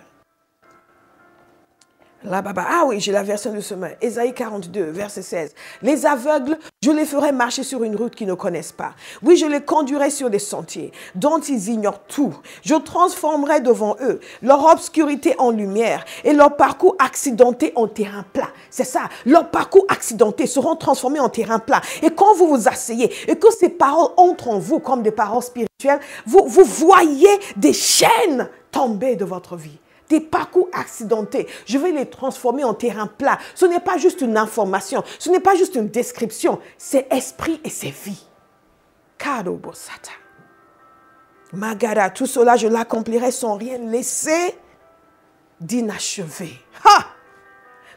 Ah oui, j'ai la version de semaine. Ésaïe 42, verset 16. Les aveugles, je les ferai marcher sur une route qu'ils ne connaissent pas. Oui, je les conduirai sur des sentiers dont ils ignorent tout. Je transformerai devant eux leur obscurité en lumière et leur parcours accidenté en terrain plat. C'est ça, leurs parcours accidentés seront transformés en terrain plat. Et quand vous vous asseyez et que ces paroles entrent en vous comme des paroles spirituelles, vous voyez des chaînes tomber de votre vie. Des parcours accidentés, je vais les transformer en terrain plat. Ce n'est pas juste une information, ce n'est pas juste une description, c'est esprit et c'est vie. Karobosata. Magara, tout cela, je l'accomplirai sans rien laisser d'inachevé. Ha!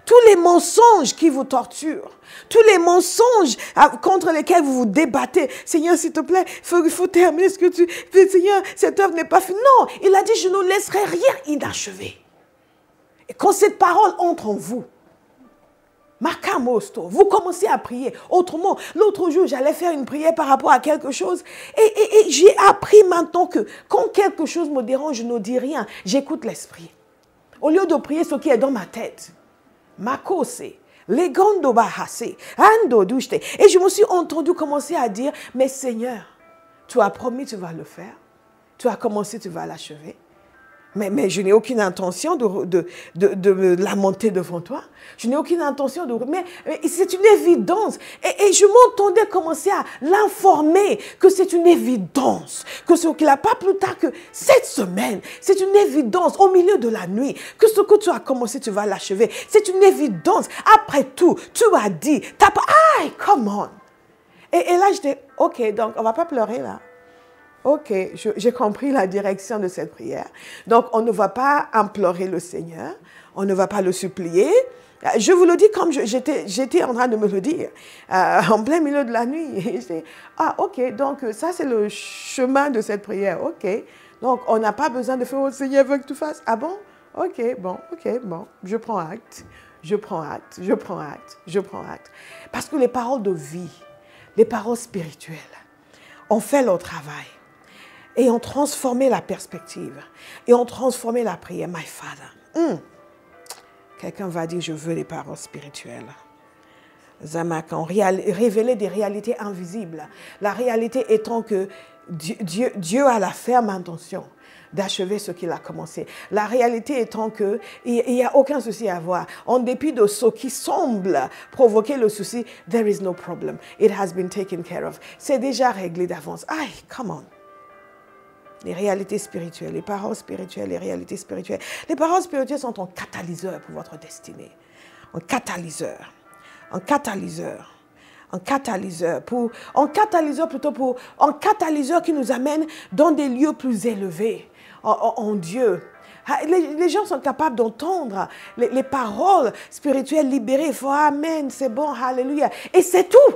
Tous les mensonges qui vous torturent, tous les mensonges contre lesquels vous vous débattez. Seigneur, s'il te plaît, il faut terminer ce que tu... Seigneur, cette œuvre n'est pas finie. Non, il a dit, je ne laisserai rien inachevé. Et quand cette parole entre en vous, Makamosto, vous commencez à prier. Autrement, l'autre jour, j'allais faire une prière par rapport à quelque chose. Et j'ai appris maintenant que quand quelque chose me dérange, je ne dis rien. J'écoute l'esprit. Au lieu de prier ce qui est dans ma tête. Makose, legondo bahase, ando douchte. Et je me suis entendu commencer à dire, mais Seigneur, tu as promis, tu vas le faire. Tu as commencé, tu vas l'achever. Mais je n'ai aucune intention de me lamenter devant toi. Je n'ai aucune intention de... Mais c'est une évidence. Et je m'entendais commencer à l'informer que c'est une évidence. Que ce qu'il n'a pas plus tard que cette semaine, c'est une évidence au milieu de la nuit. Que ce que tu as commencé, tu vas l'achever. C'est une évidence. Après tout, tu as dit, come on. Et là, j'étais, ok, donc on ne va pas pleurer là. Ok, j'ai compris la direction de cette prière. Donc, on ne va pas implorer le Seigneur. On ne va pas le supplier. Je vous le dis comme j'étais en train de me le dire, en plein milieu de la nuit. Et ok, donc ça c'est le chemin de cette prière. Ok, donc on n'a pas besoin de faire au Seigneur veut que tu fasses. Ah bon? Ok, bon, je prends acte. je prends acte, je prends acte, je prends acte. Parce que les paroles de vie, les paroles spirituelles, ont fait leur travail et ont transformé la perspective et ont transformé la prière. My Father. Quelqu'un va dire, je veux les paroles spirituelles. Zamak, on révélait des réalités invisibles. La réalité étant que Dieu a la ferme intention d'achever ce qu'il a commencé. La réalité étant qu'il n'y a aucun souci à avoir. En dépit de ce qui semble provoquer le souci, there is no problem. It has been taken care of. C'est déjà réglé d'avance. Aïe, come on. Les réalités spirituelles, les paroles spirituelles, les réalités spirituelles. Les paroles spirituelles sont un catalyseur pour votre destinée. Un catalyseur. Un catalyseur. Un catalyseur qui nous amène dans des lieux plus élevés en Dieu. Les gens sont capables d'entendre les paroles spirituelles libérées. Il faut Amen, c'est bon, Alléluia. Et c'est tout.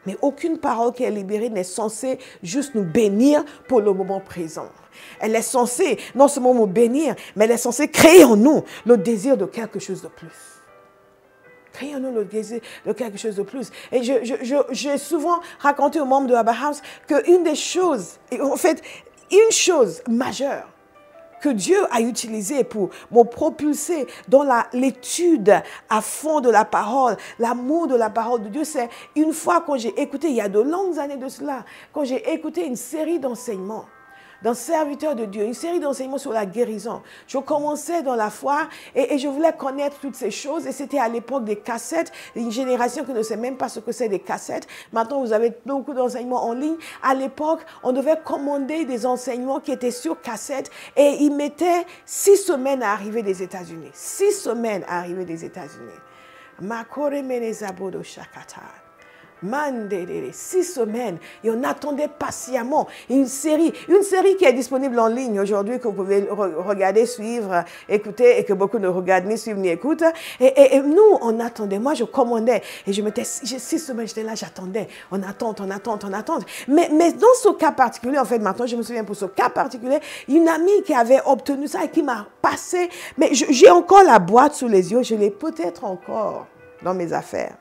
Mais aucune parole qui est libérée n'est censée juste nous bénir pour le moment présent. Elle est censée non seulement nous bénir, mais elle est censée créer en nous le désir de quelque chose de plus. Créer en nous le désir de quelque chose de plus. Et j'ai souvent raconté aux membres de Abba House qu'une des choses, en fait, une chose majeure que Dieu a utilisée pour me propulser dans l'étude à fond de la parole, l'amour de la parole de Dieu, c'est une fois quand j'ai écouté, il y a de longues années de cela, quand j'ai écouté une série d'enseignements d'un serviteur de Dieu, une série d'enseignements sur la guérison. Je commençais dans la foi et je voulais connaître toutes ces choses. Et c'était à l'époque des cassettes, une génération qui ne sait même pas ce que c'est des cassettes. Maintenant, vous avez beaucoup d'enseignements en ligne. À l'époque, on devait commander des enseignements qui étaient sur cassette et ils mettaient 6 semaines à arriver des États-Unis. 6 semaines à arriver des États-Unis. Makore menezabo do shakata. 6 semaines et on attendait patiemment une série qui est disponible en ligne aujourd'hui que vous pouvez regarder, suivre, écouter et que beaucoup ne regardent ni suivent ni écoutent et nous on attendait, moi je commandais et je mettais 6 semaines, j'étais là, j'attendais, on attend mais dans ce cas particulier, en fait maintenant je me souviens pour ce cas particulier, une amie qui avait obtenu ça et qui m'a passé, mais j'ai encore la boîte sous les yeux, je l'ai peut-être encore dans mes affaires.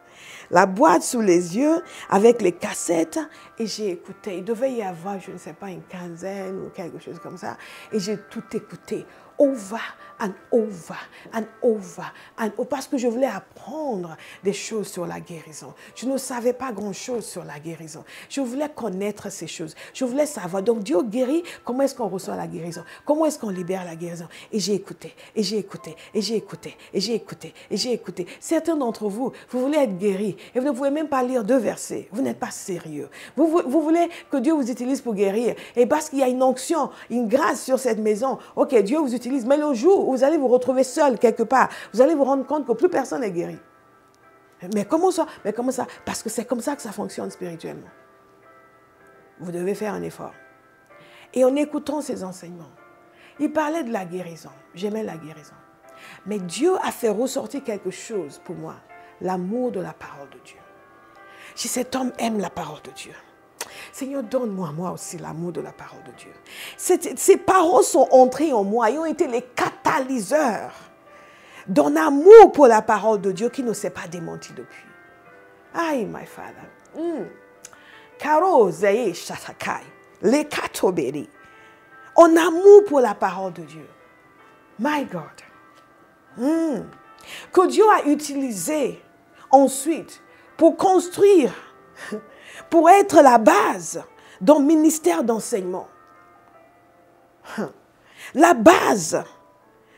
La boîte sous les yeux avec les cassettes et j'ai écouté. Il devait y avoir, je ne sais pas, une quinzaine ou quelque chose comme ça. Et j'ai tout écouté. Over and over and over and over. Parce que je voulais apprendre des choses sur la guérison. Je ne savais pas grand-chose sur la guérison. Je voulais connaître ces choses. Je voulais savoir. Donc Dieu guérit. Comment est-ce qu'on reçoit la guérison? Comment est-ce qu'on libère la guérison? Et j'ai écouté. Et j'ai écouté. Et j'ai écouté. Et j'ai écouté. Et j'ai écouté. Certains d'entre vous, vous voulez être guéris. Et vous ne pouvez même pas lire 2 versets. Vous n'êtes pas sérieux. Vous voulez que Dieu vous utilise pour guérir. Et parce qu'il y a une onction, une grâce sur cette maison. Ok, Dieu vous utilise. Mais le jour où vous allez vous retrouver seul quelque part, vous allez vous rendre compte que plus personne n'est guéri. Mais comment ça? Parce que c'est comme ça que ça fonctionne spirituellement. Vous devez faire un effort. Et en écoutant ces enseignements, il parlait de la guérison. J'aimais la guérison. Mais Dieu a fait ressortir quelque chose pour moi. L'amour de la parole de Dieu. Si cet homme aime la parole de Dieu, Seigneur, donne-moi moi aussi l'amour de la parole de Dieu. Ces paroles sont entrées en moi et ont été les catalyseurs d'un amour pour la parole de Dieu qui ne s'est pas démenti depuis. Aïe, my Father. Karo zeye shatakai. Le katoberi. En amour pour la parole de Dieu. My God. Que Dieu a utilisé ensuite pour construire, pour être la base d'un ministère d'enseignement. La base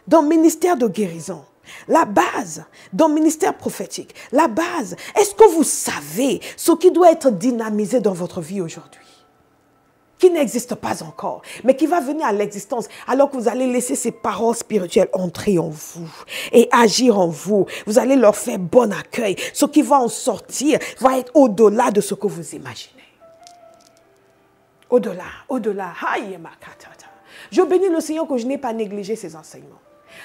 d'un ministère de guérison. La base d'un ministère prophétique. La base. Est-ce que vous savez ce qui doit être dynamisé dans votre vie aujourd'hui? Qui n'existe pas encore, mais qui va venir à l'existence alors que vous allez laisser ces paroles spirituelles entrer en vous et agir en vous. Vous allez leur faire bon accueil. Ce qui va en sortir va être au-delà de ce que vous imaginez. Au-delà. Je bénis le Seigneur que je n'ai pas négligé ces enseignements.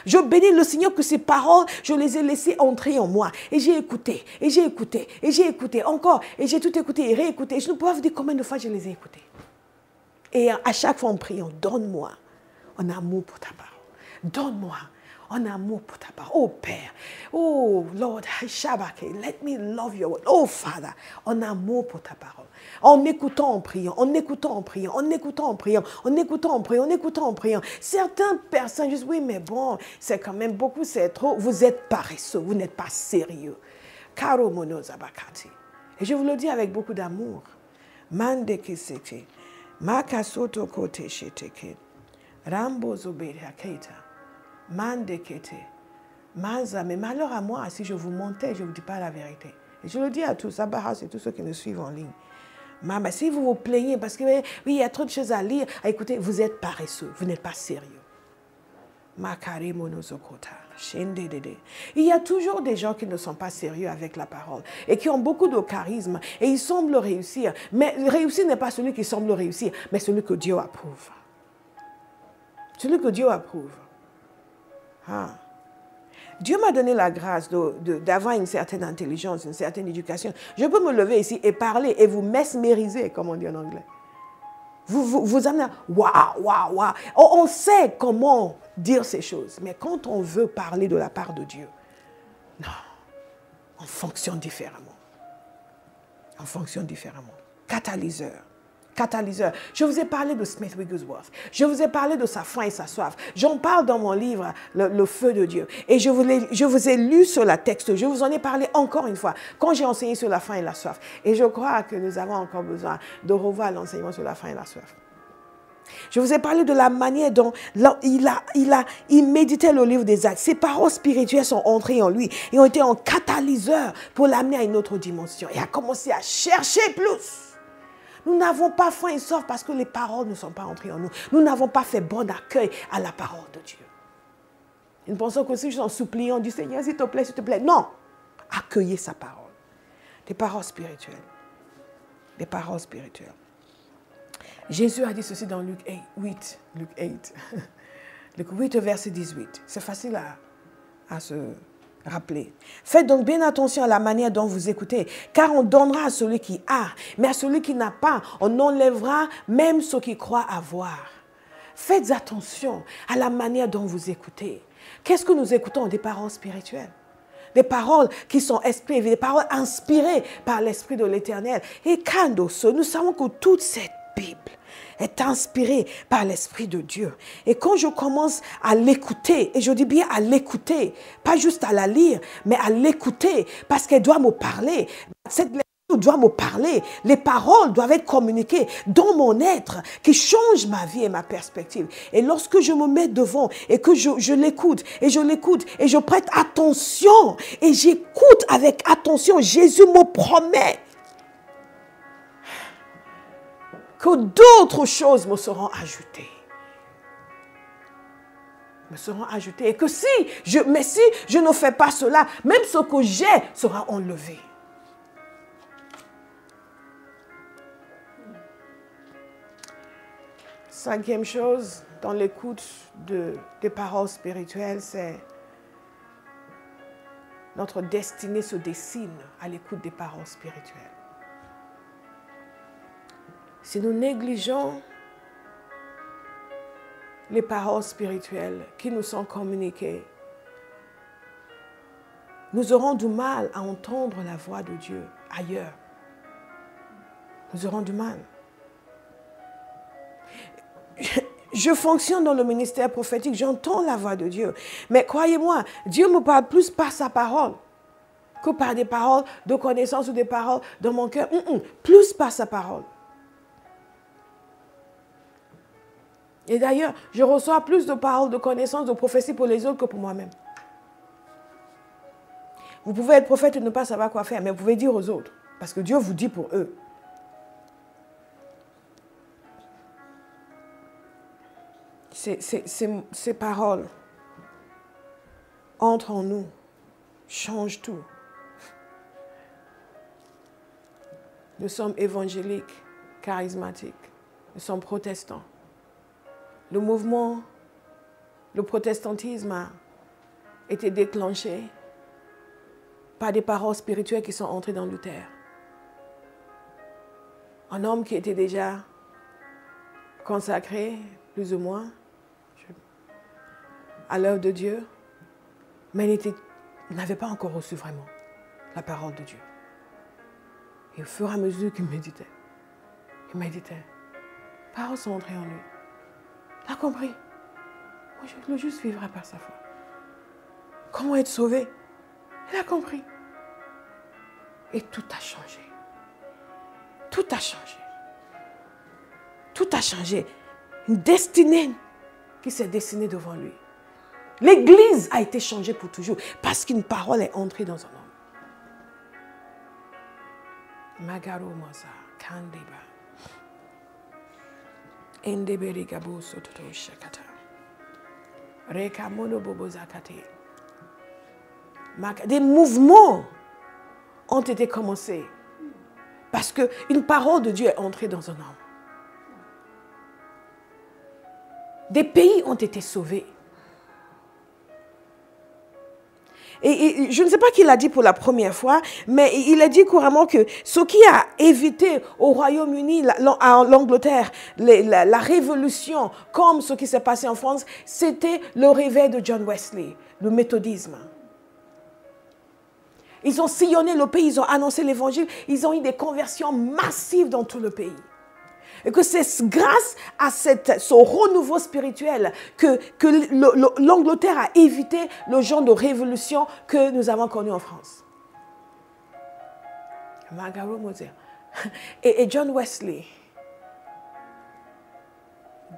Je bénis le Seigneur que ces paroles, je les ai laissées entrer en moi. Et j'ai écouté, et j'ai écouté, et j'ai écouté encore. Et j'ai tout écouté et réécouté. Je ne peux pas vous dire combien de fois je les ai écoutées. Et à chaque fois en priant, donne-moi un amour pour ta parole. Donne-moi en amour pour ta parole. Oh Père, oh Lord, let me love your word. Oh Father, en amour pour ta parole. En écoutant, en priant, en écoutant, en priant, en écoutant, en priant, en écoutant, en priant, en écoutant, en priant. Certaines personnes disent, oui, mais bon, c'est quand même beaucoup, c'est trop. Vous êtes paresseux, vous n'êtes pas sérieux. Karo mono zabakati. Et je vous le dis avec beaucoup d'amour. Mande kisete, makasoto kote sheteke, rambo zoberia keita, mande kete, maza. Mais malheur à moi si je vous mentais, je ne vous dis pas la vérité. Et je le dis à tous, Abaras et tous ceux qui me suivent en ligne. Mais si vous vous plaignez parce que oui, il y a trop de choses à lire, à écouter, vous êtes paresseux, vous n'êtes pas sérieux. Il y a toujours des gens qui ne sont pas sérieux avec la parole et qui ont beaucoup de charisme et ils semblent réussir. Mais réussir n'est pas celui qui semble réussir, mais celui que Dieu approuve. Celui que Dieu approuve. Ah. Dieu m'a donné la grâce d'avoir une certaine intelligence, une certaine éducation. Je peux me lever ici et parler et vous mesmériser, comme on dit en anglais. Vous amenez, waouh, waouh, waouh. On sait comment dire ces choses, mais quand on veut parler de la part de Dieu, non, on fonctionne différemment. On fonctionne différemment. Catalyseur. Catalyseur. Je vous ai parlé de Smith Wigglesworth. Je vous ai parlé de sa faim et sa soif. J'en parle dans mon livre, le feu de Dieu. Et je vous ai lu sur la texte. Je vous en ai parlé encore une fois quand j'ai enseigné sur la faim et la soif. Et je crois que nous avons encore besoin de revoir l'enseignement sur la faim et la soif. Je vous ai parlé de la manière dont il méditait le livre des Actes. Ses paroles spirituelles sont entrées en lui et ont été un catalyseur pour l'amener à une autre dimension. Et a commencé à chercher plus. Nous n'avons pas faim et soif parce que les paroles ne sont pas entrées en nous. Nous n'avons pas fait bon accueil à la parole de Dieu. Nous pensons que si je suis en suppliant du Seigneur, s'il te plaît, s'il te plaît. Non. Accueillez sa parole. Des paroles spirituelles. Des paroles spirituelles. Jésus a dit ceci dans Luc 8. Luc 8, verset 18. C'est facile à se rappeler. Faites donc bien attention à la manière dont vous écoutez, car on donnera à celui qui a, mais à celui qui n'a pas, on enlèvera même ceux qui croient avoir. Faites attention à la manière dont vous écoutez. Qu'est-ce que nous écoutons? Des paroles spirituelles. Des paroles qui sont esprit, des paroles inspirées par l'Esprit de l'Éternel. Et Kandoso, nous savons que toute cette Bible est inspirée par l'Esprit de Dieu. Et quand je commence à l'écouter, et je dis bien à l'écouter, pas juste à la lire, mais à l'écouter, parce qu'elle doit me parler. Cette lecture doit me parler. Les paroles doivent être communiquées dans mon être, qui change ma vie et ma perspective. Et lorsque je me mets devant et que je l'écoute, et je prête attention, et j'écoute avec attention, Jésus me promet que d'autres choses me seront ajoutées. Et que si je ne fais pas cela, même ce que j'ai sera enlevé. Cinquième chose dans l'écoute des paroles spirituelles, c'est notre destinée se dessine à l'écoute des paroles spirituelles. Si nous négligeons les paroles spirituelles qui nous sont communiquées, nous aurons du mal à entendre la voix de Dieu ailleurs. Nous aurons du mal. Je fonctionne dans le ministère prophétique, j'entends la voix de Dieu. Mais croyez-moi, Dieu me parle plus par sa parole que par des paroles de connaissance ou des paroles dans mon cœur. Plus par sa parole. Et d'ailleurs, je reçois plus de paroles de connaissance, de prophétie pour les autres que pour moi-même. Vous pouvez être prophète et ne pas savoir quoi faire, mais vous pouvez dire aux autres, parce que Dieu vous dit pour eux. Ces paroles entrent en nous, changent tout. Nous sommes évangéliques, charismatiques, nous sommes protestants. Le mouvement, le protestantisme a été déclenché par des paroles spirituelles qui sont entrées dans Luther. Un homme qui était déjà consacré, plus ou moins, à l'œuvre de Dieu, Mais il n'avait pas encore reçu vraiment la parole de Dieu. Et au fur et à mesure qu'il méditait, les paroles sont entrées en lui. Il a compris. Le juste vivra par sa foi. Comment être sauvé? Il a compris. Et tout a changé. Tout a changé. Tout a changé. Une destinée qui s'est dessinée devant lui. L'église a été changée pour toujours parce qu'une parole est entrée dans un homme. Magaro Mosa, Kandeba. Endeberi Gabo Sototo Shakata. Reka Mono Bobo Zakate. Des mouvements ont été commencés parce qu'une parole de Dieu est entrée dans un homme. Des pays ont été sauvés. Et je ne sais pas qui l'a dit pour la première fois, mais il a dit couramment que ce qui a évité au Royaume-Uni, à l'Angleterre, la révolution, comme ce qui s'est passé en France, c'était le réveil de John Wesley, le méthodisme. Ils ont sillonné le pays, ils ont annoncé l'évangile, ils ont eu des conversions massives dans tout le pays. Et que c'est grâce à ce renouveau spirituel que l'Angleterre a évité le genre de révolution que nous avons connu en France. Et John Wesley,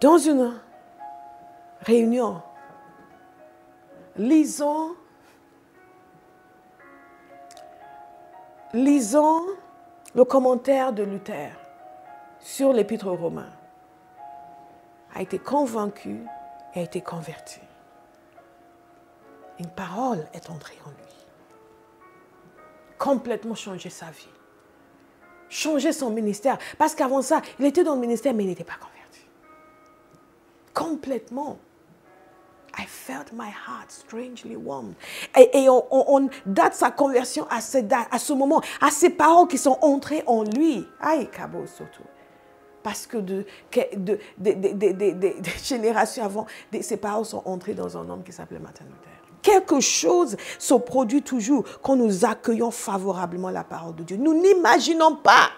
dans une réunion, lisant le commentaire de Luther sur l'épître aux Romains, a été convaincu et a été converti. Une parole est entrée en lui. Complètement changé sa vie. Changer son ministère. Parce qu'avant ça, il était dans le ministère, mais il n'était pas converti. Complètement. I felt my heart strangely warmed. Et on date sa conversion à ce moment, à ces paroles qui sont entrées en lui. Aïe, Kabo surtout. Parce que des générations avant, ces paroles sont entrées dans un homme qui s'appelait Martin Luther. Quelque chose se produit toujours quand nous accueillons favorablement la parole de Dieu. Nous n'imaginons pas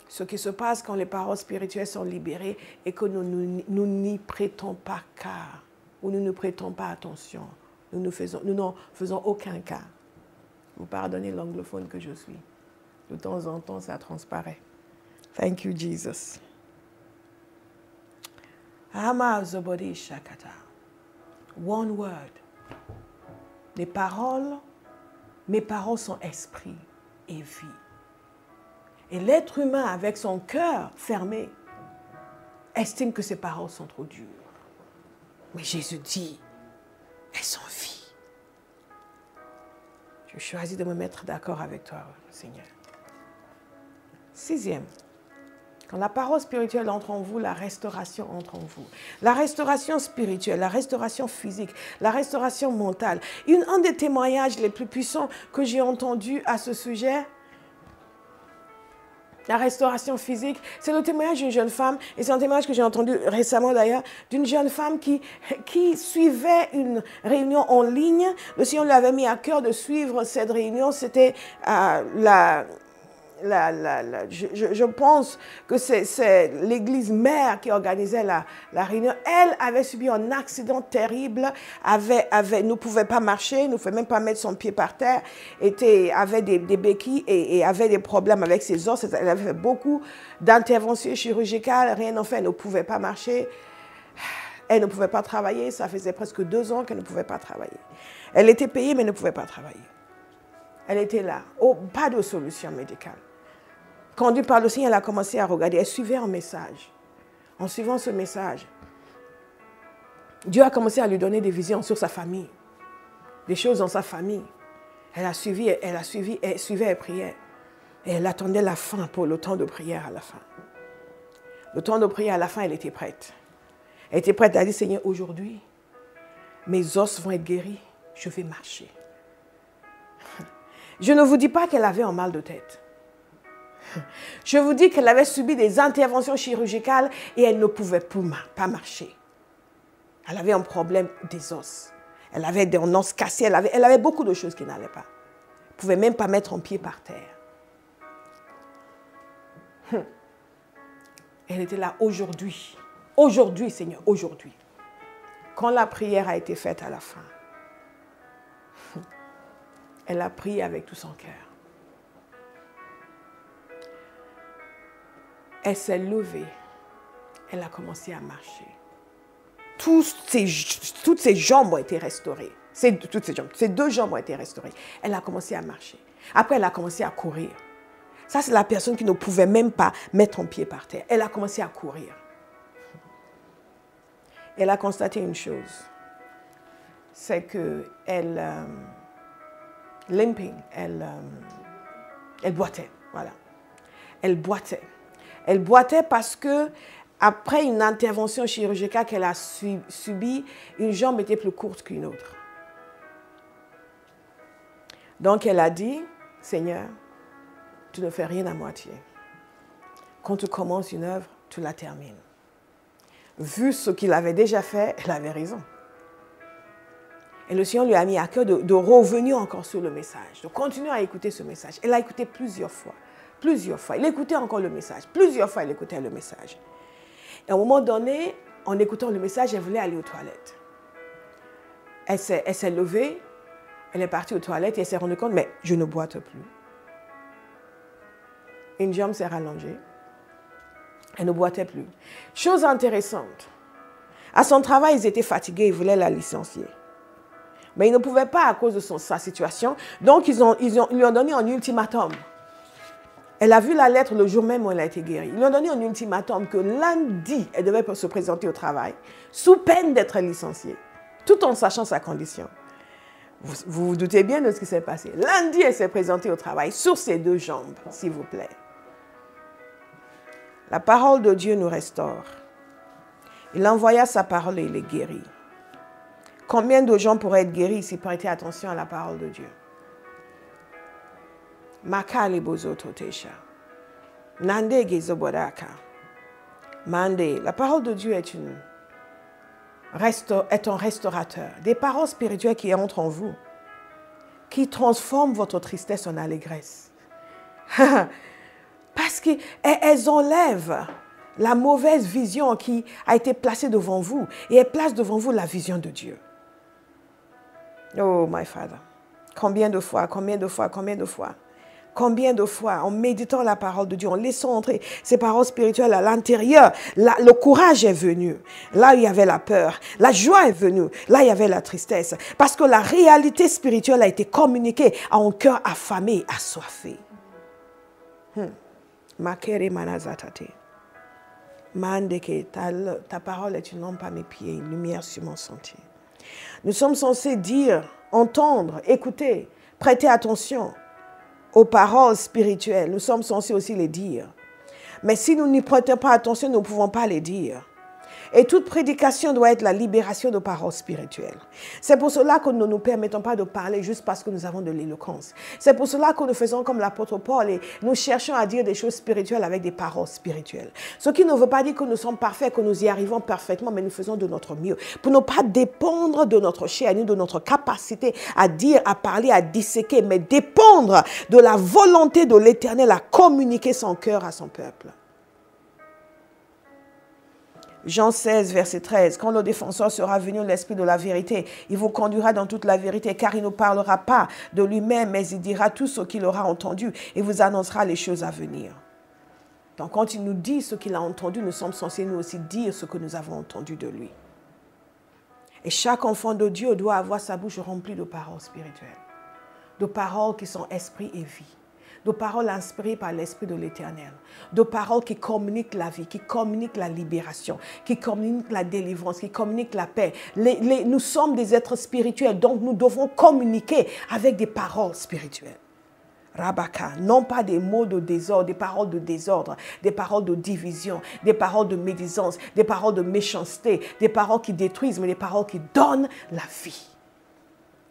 ce qui se passe quand les paroles spirituelles sont libérées et que nous n'y prêtons pas cas, ou nous ne prêtons pas attention. Nous n'en faisons aucun cas. Vous pardonnez l'anglophone que je suis. De temps en temps, ça transparaît. Thank you, Jesus. Ama zobodi shakata. One word. Mes paroles sont esprit et vie. Et l'être humain, avec son cœur fermé, estime que ses paroles sont trop dures. Mais Jésus dit, elles sont vie. Je choisis de me mettre d'accord avec toi, Seigneur. 6e, quand la parole spirituelle entre en vous, la restauration entre en vous. La restauration spirituelle, la restauration physique, la restauration mentale. Un des témoignages les plus puissants que j'ai entendu à ce sujet, la restauration physique, c'est le témoignage d'une jeune femme, et c'est un témoignage que j'ai entendu récemment d'ailleurs, d'une jeune femme qui suivait une réunion en ligne. Le Seigneur lui avait mis à cœur de suivre cette réunion. C'était je pense que c'est l'église mère qui organisait la réunion. Elle avait subi un accident terrible, ne pouvait pas marcher, ne pouvait même pas mettre son pied par terre, avait des béquilles et avait des problèmes avec ses os. Elle avait fait beaucoup d'interventions chirurgicales, rien n'en fait, elle ne pouvait pas marcher. Elle ne pouvait pas travailler, ça faisait presque 2 ans qu'elle ne pouvait pas travailler. Elle était payée mais ne pouvait pas travailler. Elle était là, pas de solution médicale. Conduite par le Seigneur, elle a commencé à regarder. Elle suivait un message. En suivant ce message, Dieu a commencé à lui donner des visions sur sa famille, des choses dans sa famille. Elle suivait, elle priait. Et elle attendait la fin pour le temps de prière à la fin. Le temps de prière à la fin, elle était prête. Elle était prête à dire, Seigneur, aujourd'hui, mes os vont être guéris, je vais marcher. Je ne vous dis pas qu'elle avait un mal de tête. Je vous dis qu'elle avait subi des interventions chirurgicales et elle ne pouvait pas marcher. Elle avait un problème des os. Elle avait des os cassés. Elle avait beaucoup de choses qui n'allaient pas. Elle ne pouvait même pas mettre un pied par terre. Elle était là aujourd'hui. Aujourd'hui, Seigneur, aujourd'hui. Quand la prière a été faite à la fin, elle a prié avec tout son cœur. Elle s'est levée. Elle a commencé à marcher. Toutes ses jambes ont été restaurées. Ses deux jambes ont été restaurées. Elle a commencé à marcher. Après, elle a commencé à courir. Ça, c'est la personne qui ne pouvait même pas mettre un pied par terre. Elle a commencé à courir. Elle a constaté une chose. C'est qu'elle... limping, elle boitait, voilà. Elle boitait. Elle boitait parce que après une intervention chirurgicale qu'elle a subie, une jambe était plus courte qu'une autre. Donc elle a dit, Seigneur, tu ne fais rien à moitié. Quand tu commences une œuvre, tu la termines. Vu ce qu'il avait déjà fait, elle avait raison. Et le Seigneur lui a mis à cœur de revenir encore sur le message, de continuer à écouter ce message. Elle a écouté plusieurs fois. Plusieurs fois. Il écoutait encore le message. Plusieurs fois, il écoutait le message. Et à un moment donné, en écoutant le message, elle voulait aller aux toilettes. Elle s'est levée, elle est partie aux toilettes et elle s'est rendue compte, mais je ne boite plus. Une jambe s'est rallongée. Elle ne boitait plus. Chose intéressante. À son travail, ils étaient fatigués, ils voulaient la licencier. Mais ils ne pouvaient pas à cause de sa situation. Donc, ils lui ont donné un ultimatum. Elle a vu la lettre le jour même où elle a été guérie. Ils lui ont donné un ultimatum que lundi, elle devait se présenter au travail, sous peine d'être licenciée, tout en sachant sa condition. Vous vous doutez bien de ce qui s'est passé. Lundi, elle s'est présentée au travail sur ses deux jambes, s'il vous plaît. La parole de Dieu nous restaure. Il envoya sa parole et il est guéri. Combien de gens pourraient être guéris s'ils prêtaient attention à la parole de Dieu? Makali bozoto tesha. Nande gezobodaka. Mande. La parole de Dieu est un restaurateur. Des paroles spirituelles qui entrent en vous, qui transforment votre tristesse en allégresse. Parce qu'elles enlèvent la mauvaise vision qui a été placée devant vous et elles placent devant vous la vision de Dieu. Oh, my Father. Combien de fois, combien de fois, combien de fois? Combien de fois, en méditant la parole de Dieu, en laissant entrer ces paroles spirituelles à l'intérieur, le courage est venu. Là, il y avait la peur. La joie est venue. Là, il y avait la tristesse. Parce que la réalité spirituelle a été communiquée à un cœur affamé, assoiffé. Makere manazatate. Mandeke, ta parole est une lampe à mes pieds, une lumière sur mon sentier. Nous sommes censés dire, entendre, écouter, prêter attention aux paroles spirituelles. Nous sommes censés aussi les dire. Mais si nous n'y prêtons pas attention, nous ne pouvons pas les dire. Et toute prédication doit être la libération de paroles spirituelles. C'est pour cela que nous ne nous permettons pas de parler juste parce que nous avons de l'éloquence. C'est pour cela que nous faisons comme l'apôtre Paul et nous cherchons à dire des choses spirituelles avec des paroles spirituelles. Ce qui ne veut pas dire que nous sommes parfaits, que nous y arrivons parfaitement, mais nous faisons de notre mieux. Pour ne pas dépendre de notre chair, ni de notre capacité à dire, à parler, à disséquer, mais dépendre de la volonté de l'Éternel à communiquer son cœur à son peuple. Jean 16, verset 13. Quand le défenseur sera venu, l'Esprit de la vérité, il vous conduira dans toute la vérité, car il ne parlera pas de lui-même, mais il dira tout ce qu'il aura entendu et vous annoncera les choses à venir. Donc quand il nous dit ce qu'il a entendu, nous sommes censés nous aussi dire ce que nous avons entendu de lui. Et chaque enfant de Dieu doit avoir sa bouche remplie de paroles spirituelles, de paroles qui sont esprit et vie. De paroles inspirées par l'Esprit de l'Éternel, de paroles qui communiquent la vie, qui communiquent la libération, qui communiquent la délivrance, qui communiquent la paix. Nous sommes des êtres spirituels, donc nous devons communiquer avec des paroles spirituelles. Rabaka, non pas des mots de désordre, des paroles de désordre, des paroles de division, des paroles de médisance, des paroles de méchanceté, des paroles qui détruisent, mais des paroles qui donnent la vie.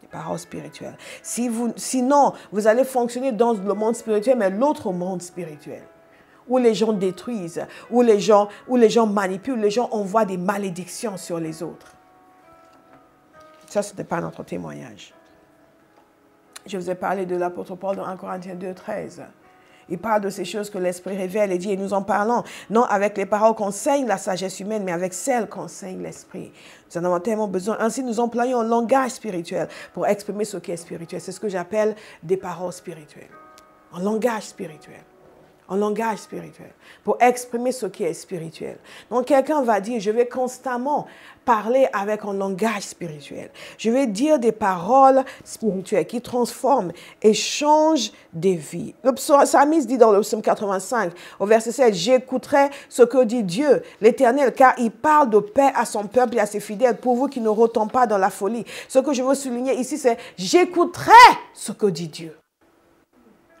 Paroles spirituelles. Sinon, vous allez fonctionner dans le monde spirituel, mais l'autre monde spirituel, où les gens détruisent, où les gens manipulent, les gens envoient des malédictions sur les autres. Ça, ce n'était pas notre témoignage. Je vous ai parlé de l'apôtre Paul dans 1 Corinthiens 2, 13. Il parle de ces choses que l'Esprit révèle et dit, et nous en parlons, non avec les paroles qu'enseigne la sagesse humaine, mais avec celles qu'enseigne l'Esprit. Nous en avons tellement besoin. Ainsi, nous employons un langage spirituel pour exprimer ce qui est spirituel. C'est ce que j'appelle des paroles spirituelles. Un langage spirituel. Un langage spirituel. Pour exprimer ce qui est spirituel. Donc, quelqu'un va dire, je vais constamment parler avec un langage spirituel. Je vais dire des paroles spirituelles qui transforment et changent des vies. Le psalmiste dit dans le psaume 85, au verset 7, « J'écouterai ce que dit Dieu, l'Éternel, car il parle de paix à son peuple et à ses fidèles, pour vous qui ne retombent pas dans la folie. » Ce que je veux souligner ici, c'est « J'écouterai ce que dit Dieu. »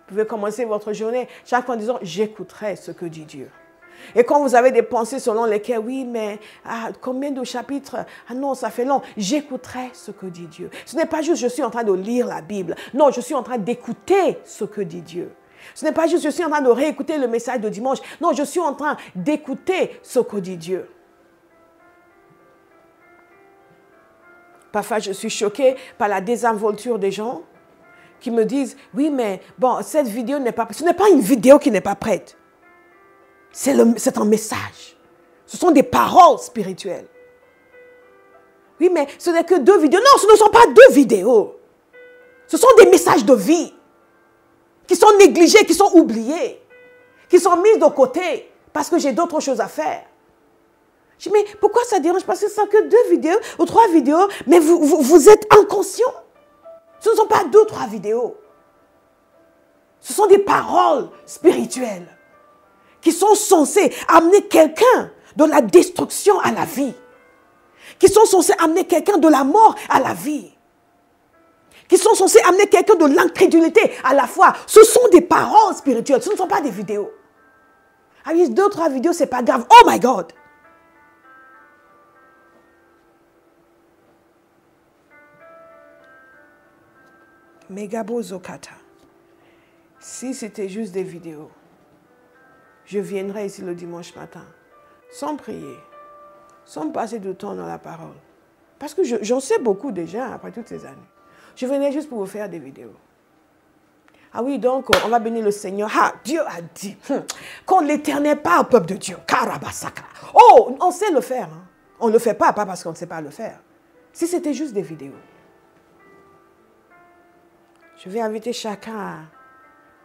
Vous pouvez commencer votre journée chaque fois en disant « J'écouterai ce que dit Dieu. » Et quand vous avez des pensées selon lesquelles, oui, mais combien de chapitres? Ah non, ça fait long. J'écouterai ce que dit Dieu. Ce n'est pas juste je suis en train de lire la Bible. Non, je suis en train d'écouter ce que dit Dieu. Ce n'est pas juste je suis en train de réécouter le message de dimanche. Non, je suis en train d'écouter ce que dit Dieu. Parfois, je suis choquée par la désinvolture des gens qui me disent, oui, mais bon, cette vidéo n'est pas... Ce n'est pas une vidéo qui n'est pas prête. C'est un message. Ce sont des paroles spirituelles. Oui, mais ce n'est que 2 vidéos. Non, ce ne sont pas 2 vidéos. Ce sont des messages de vie qui sont négligés, qui sont oubliés, qui sont mis de côté parce que j'ai d'autres choses à faire. Je dis, mais pourquoi ça dérange? Parce que ce ne sont que 2 vidéos ou 3 vidéos, mais vous êtes inconscient. Ce ne sont pas 2 ou 3 vidéos. Ce sont des paroles spirituelles qui sont censées amener quelqu'un de la destruction à la vie. Qui sont censées amener quelqu'un de la mort à la vie. Qui sont censées amener quelqu'un de l'incrédulité à la foi. Ce sont des paroles spirituelles, ce ne sont pas des vidéos. Ah oui, 2 ou 3 vidéos, ce n'est pas grave. Oh my God! Megabo Zokata. Si c'était juste des vidéos, je viendrai ici le dimanche matin, sans prier, sans passer de temps dans la parole. Parce que j'en sais beaucoup déjà après toutes ces années. Je venais juste pour vous faire des vidéos. Ah oui, donc on va bénir le Seigneur. Ah, Dieu a dit, quand l'Éternel parle au peuple de Dieu, Karabasaka. Oh, on sait le faire. Hein. On ne le fait pas parce qu'on ne sait pas le faire. Si c'était juste des vidéos. Je vais inviter chacun à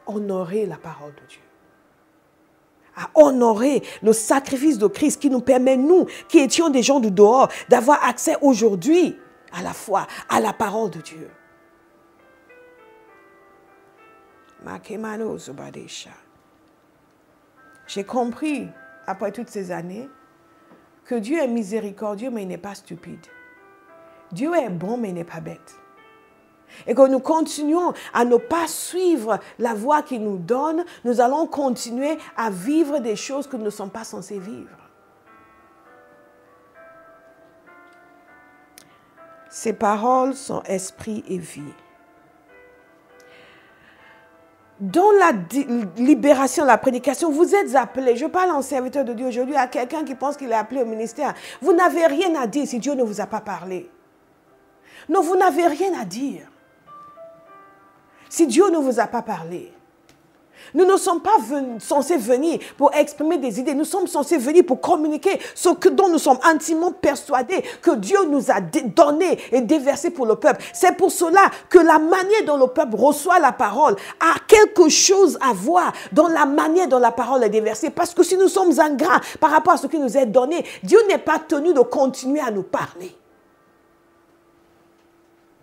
honorer la parole de Dieu. À honorer le sacrifice de Christ qui nous permet, nous, qui étions des gens du dehors, d'avoir accès aujourd'hui à la foi, à la parole de Dieu. J'ai compris, après toutes ces années, que Dieu est miséricordieux, mais il n'est pas stupide. Dieu est bon, mais il n'est pas bête. Et que nous continuons à ne pas suivre la voie qu'il nous donne, nous allons continuer à vivre des choses que nous ne sommes pas censés vivre. Ces paroles sont esprit et vie. Dans la libération, la prédication, vous êtes appelés. Je parle en serviteur de Dieu aujourd'hui à quelqu'un qui pense qu'il est appelé au ministère. Vous n'avez rien à dire si Dieu ne vous a pas parlé. Non, vous n'avez rien à dire si Dieu ne vous a pas parlé. Nous ne sommes pas censés venir pour exprimer des idées. Nous sommes censés venir pour communiquer ce dont nous sommes intimement persuadés que Dieu nous a donné et déversé pour le peuple. C'est pour cela que la manière dont le peuple reçoit la parole a quelque chose à voir dans la manière dont la parole est déversée. Parce que si nous sommes ingrats par rapport à ce qui nous est donné, Dieu n'est pas tenu de continuer à nous parler.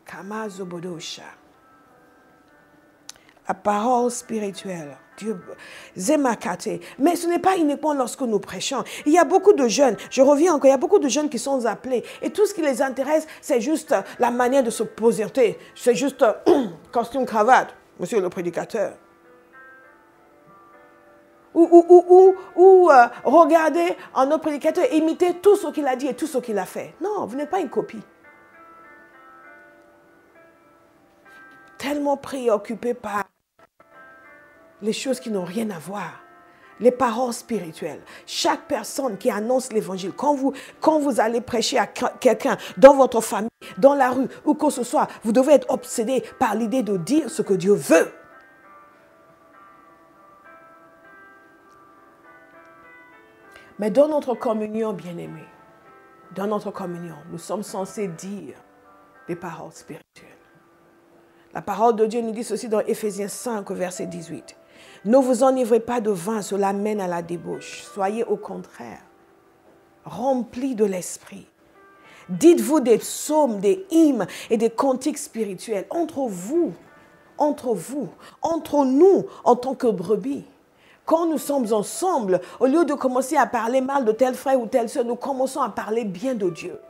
Kamazobodosha. La parole spirituelle, Dieu, Zemakate. Mais ce n'est pas uniquement lorsque nous prêchons. Il y a beaucoup de jeunes, je reviens encore, il y a beaucoup de jeunes qui sont appelés. Et tout ce qui les intéresse, c'est juste la manière de se poser. C'est juste costume, cravate, monsieur le prédicateur. Ou regarder un autre prédicateur, imiter tout ce qu'il a dit et tout ce qu'il a fait. Non, vous n'êtes pas une copie. Tellement préoccupé par les choses qui n'ont rien à voir. Les paroles spirituelles. Chaque personne qui annonce l'évangile, quand vous allez prêcher à quelqu'un dans votre famille, dans la rue, où que ce soit, vous devez être obsédé par l'idée de dire ce que Dieu veut. Mais dans notre communion, bien-aimés, dans notre communion, nous sommes censés dire des paroles spirituelles. La parole de Dieu nous dit ceci dans Éphésiens 5, verset 18. Ne vous enivrez pas de vin, cela mène à la débauche. Soyez au contraire remplis de l'esprit. Dites-vous des psaumes, des hymnes et des cantiques spirituels entre vous, entre nous en tant que brebis. Quand nous sommes ensemble, au lieu de commencer à parler mal de tel frère ou telle soeur, nous commençons à parler bien de Dieu.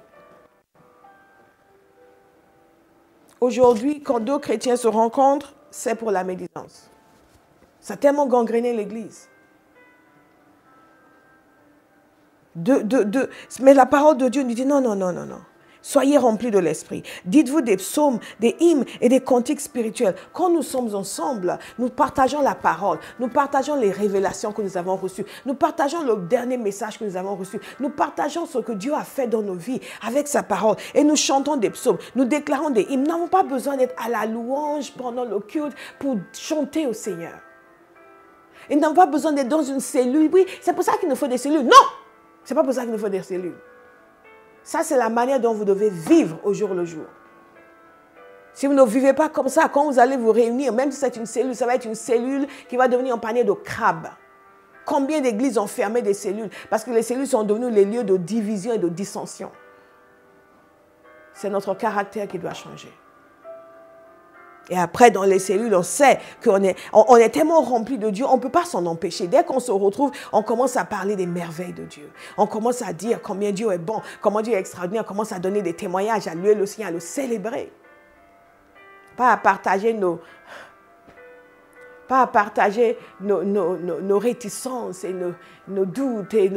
Aujourd'hui, quand deux chrétiens se rencontrent, c'est pour la médisance. Ça a tellement gangréné l'Église. Mais la parole de Dieu nous dit non. Soyez remplis de l'esprit. Dites-vous des psaumes, des hymnes et des cantiques spirituels. Quand nous sommes ensemble, nous partageons la parole, nous partageons les révélations que nous avons reçues, nous partageons le dernier message que nous avons reçu, nous partageons ce que Dieu a fait dans nos vies avec sa parole et nous chantons des psaumes, nous déclarons des hymnes. Nous n'avons pas besoin d'être à la louange pendant le culte pour chanter au Seigneur. Et nous n'avons pas besoin d'être dans une cellule. Oui, c'est pour ça qu'il nous faut des cellules. Non! Ce n'est pas pour ça qu'il nous faut des cellules. Ça, c'est la manière dont vous devez vivre au jour le jour. Si vous ne vivez pas comme ça, quand vous allez vous réunir, même si c'est une cellule, ça va être une cellule qui va devenir un panier de crabes. Combien d'églises ont fermé des cellules? Parce que les cellules sont devenues les lieux de division et de dissension. C'est notre caractère qui doit changer. Et après, dans les cellules, on sait qu'on est tellement rempli de Dieu, on ne peut pas s'en empêcher. Dès qu'on se retrouve, on commence à parler des merveilles de Dieu. On commence à dire combien Dieu est bon, comment Dieu est extraordinaire, on commence à donner des témoignages, à lui le Seigneur, à le célébrer. Pas à partager nos réticences et nos doutes et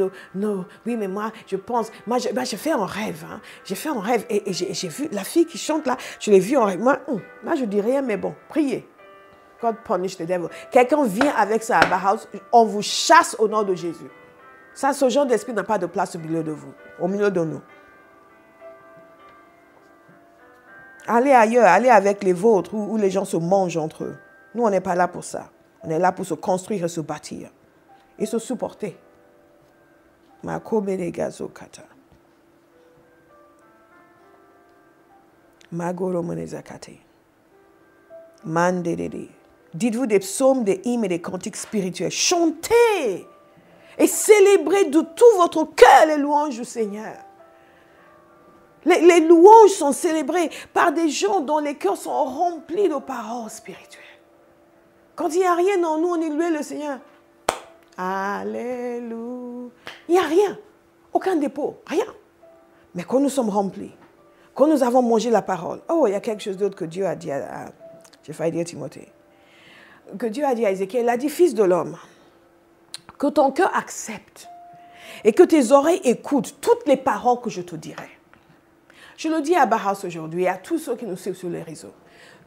oui, mais moi, je pense, j'ai fait un rêve. Hein. J'ai fait un rêve et j'ai vu la fille qui chante là, je l'ai vue en rêve. Moi, je dis rien, mais bon, priez. God punish the devil. Quelqu'un vient avec ça à Bauhaus, on vous chasse au nom de Jésus. Ça, ce genre d'esprit n'a pas de place au milieu de vous, au milieu de nous. Allez ailleurs, allez avec les vôtres où les gens se mangent entre eux. Nous, on n'est pas là pour ça. On est là pour se construire et se bâtir. Et se supporter. Dites-vous des psaumes, des hymnes et des cantiques spirituels. Chantez et célébrez de tout votre cœur les louanges du Seigneur. Les louanges sont célébrées par des gens dont les cœurs sont remplis de paroles spirituelles. Quand il n'y a rien en nous, on éloue le Seigneur. Alléluia. Il n'y a rien. Aucun dépôt. Rien. Mais quand nous sommes remplis, quand nous avons mangé la parole, oh, il y a quelque chose d'autre que Dieu a dit j'ai failli dire Timothée. Que Dieu a dit à Ézéchiel, il a dit, fils de l'homme, que ton cœur accepte et que tes oreilles écoutent toutes les paroles que je te dirai. Je le dis à Bauhaus aujourd'hui et à tous ceux qui nous suivent sur les réseaux.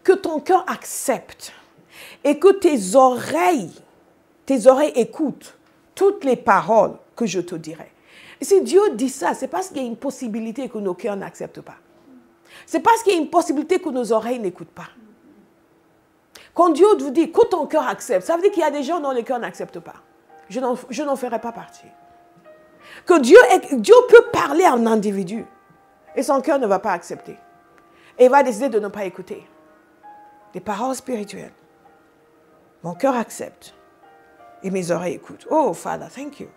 Que ton cœur accepte et que tes oreilles écoutent toutes les paroles que je te dirai. Et si Dieu dit ça, c'est parce qu'il y a une possibilité que nos cœurs n'acceptent pas. C'est parce qu'il y a une possibilité que nos oreilles n'écoutent pas. Quand Dieu vous dit que ton cœur accepte, ça veut dire qu'il y a des gens dont le cœur n'accepte pas. Je n'en ferai pas partie. Que Dieu peut parler à un individu et son cœur ne va pas accepter. Et il va décider de ne pas écouter. Des paroles spirituelles. Mon cœur accepte et mes oreilles écoutent. Oh, Father, thank you.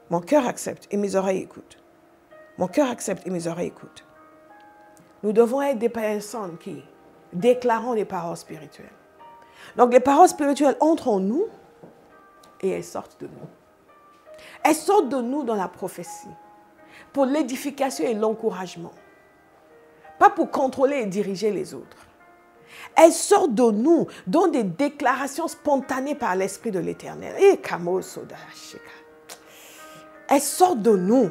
Mon cœur accepte et mes oreilles écoutent. Mon cœur accepte et mes oreilles écoutent. Nous devons être des personnes qui déclarons des paroles spirituelles. Donc, les paroles spirituelles entrent en nous et elles sortent de nous. Elles sortent de nous dans la prophétie, pour l'édification et l'encouragement. Pas pour contrôler et diriger les autres. Elles sortent de nous dans des déclarations spontanées par l'Esprit de l'Éternel. Elles sortent de nous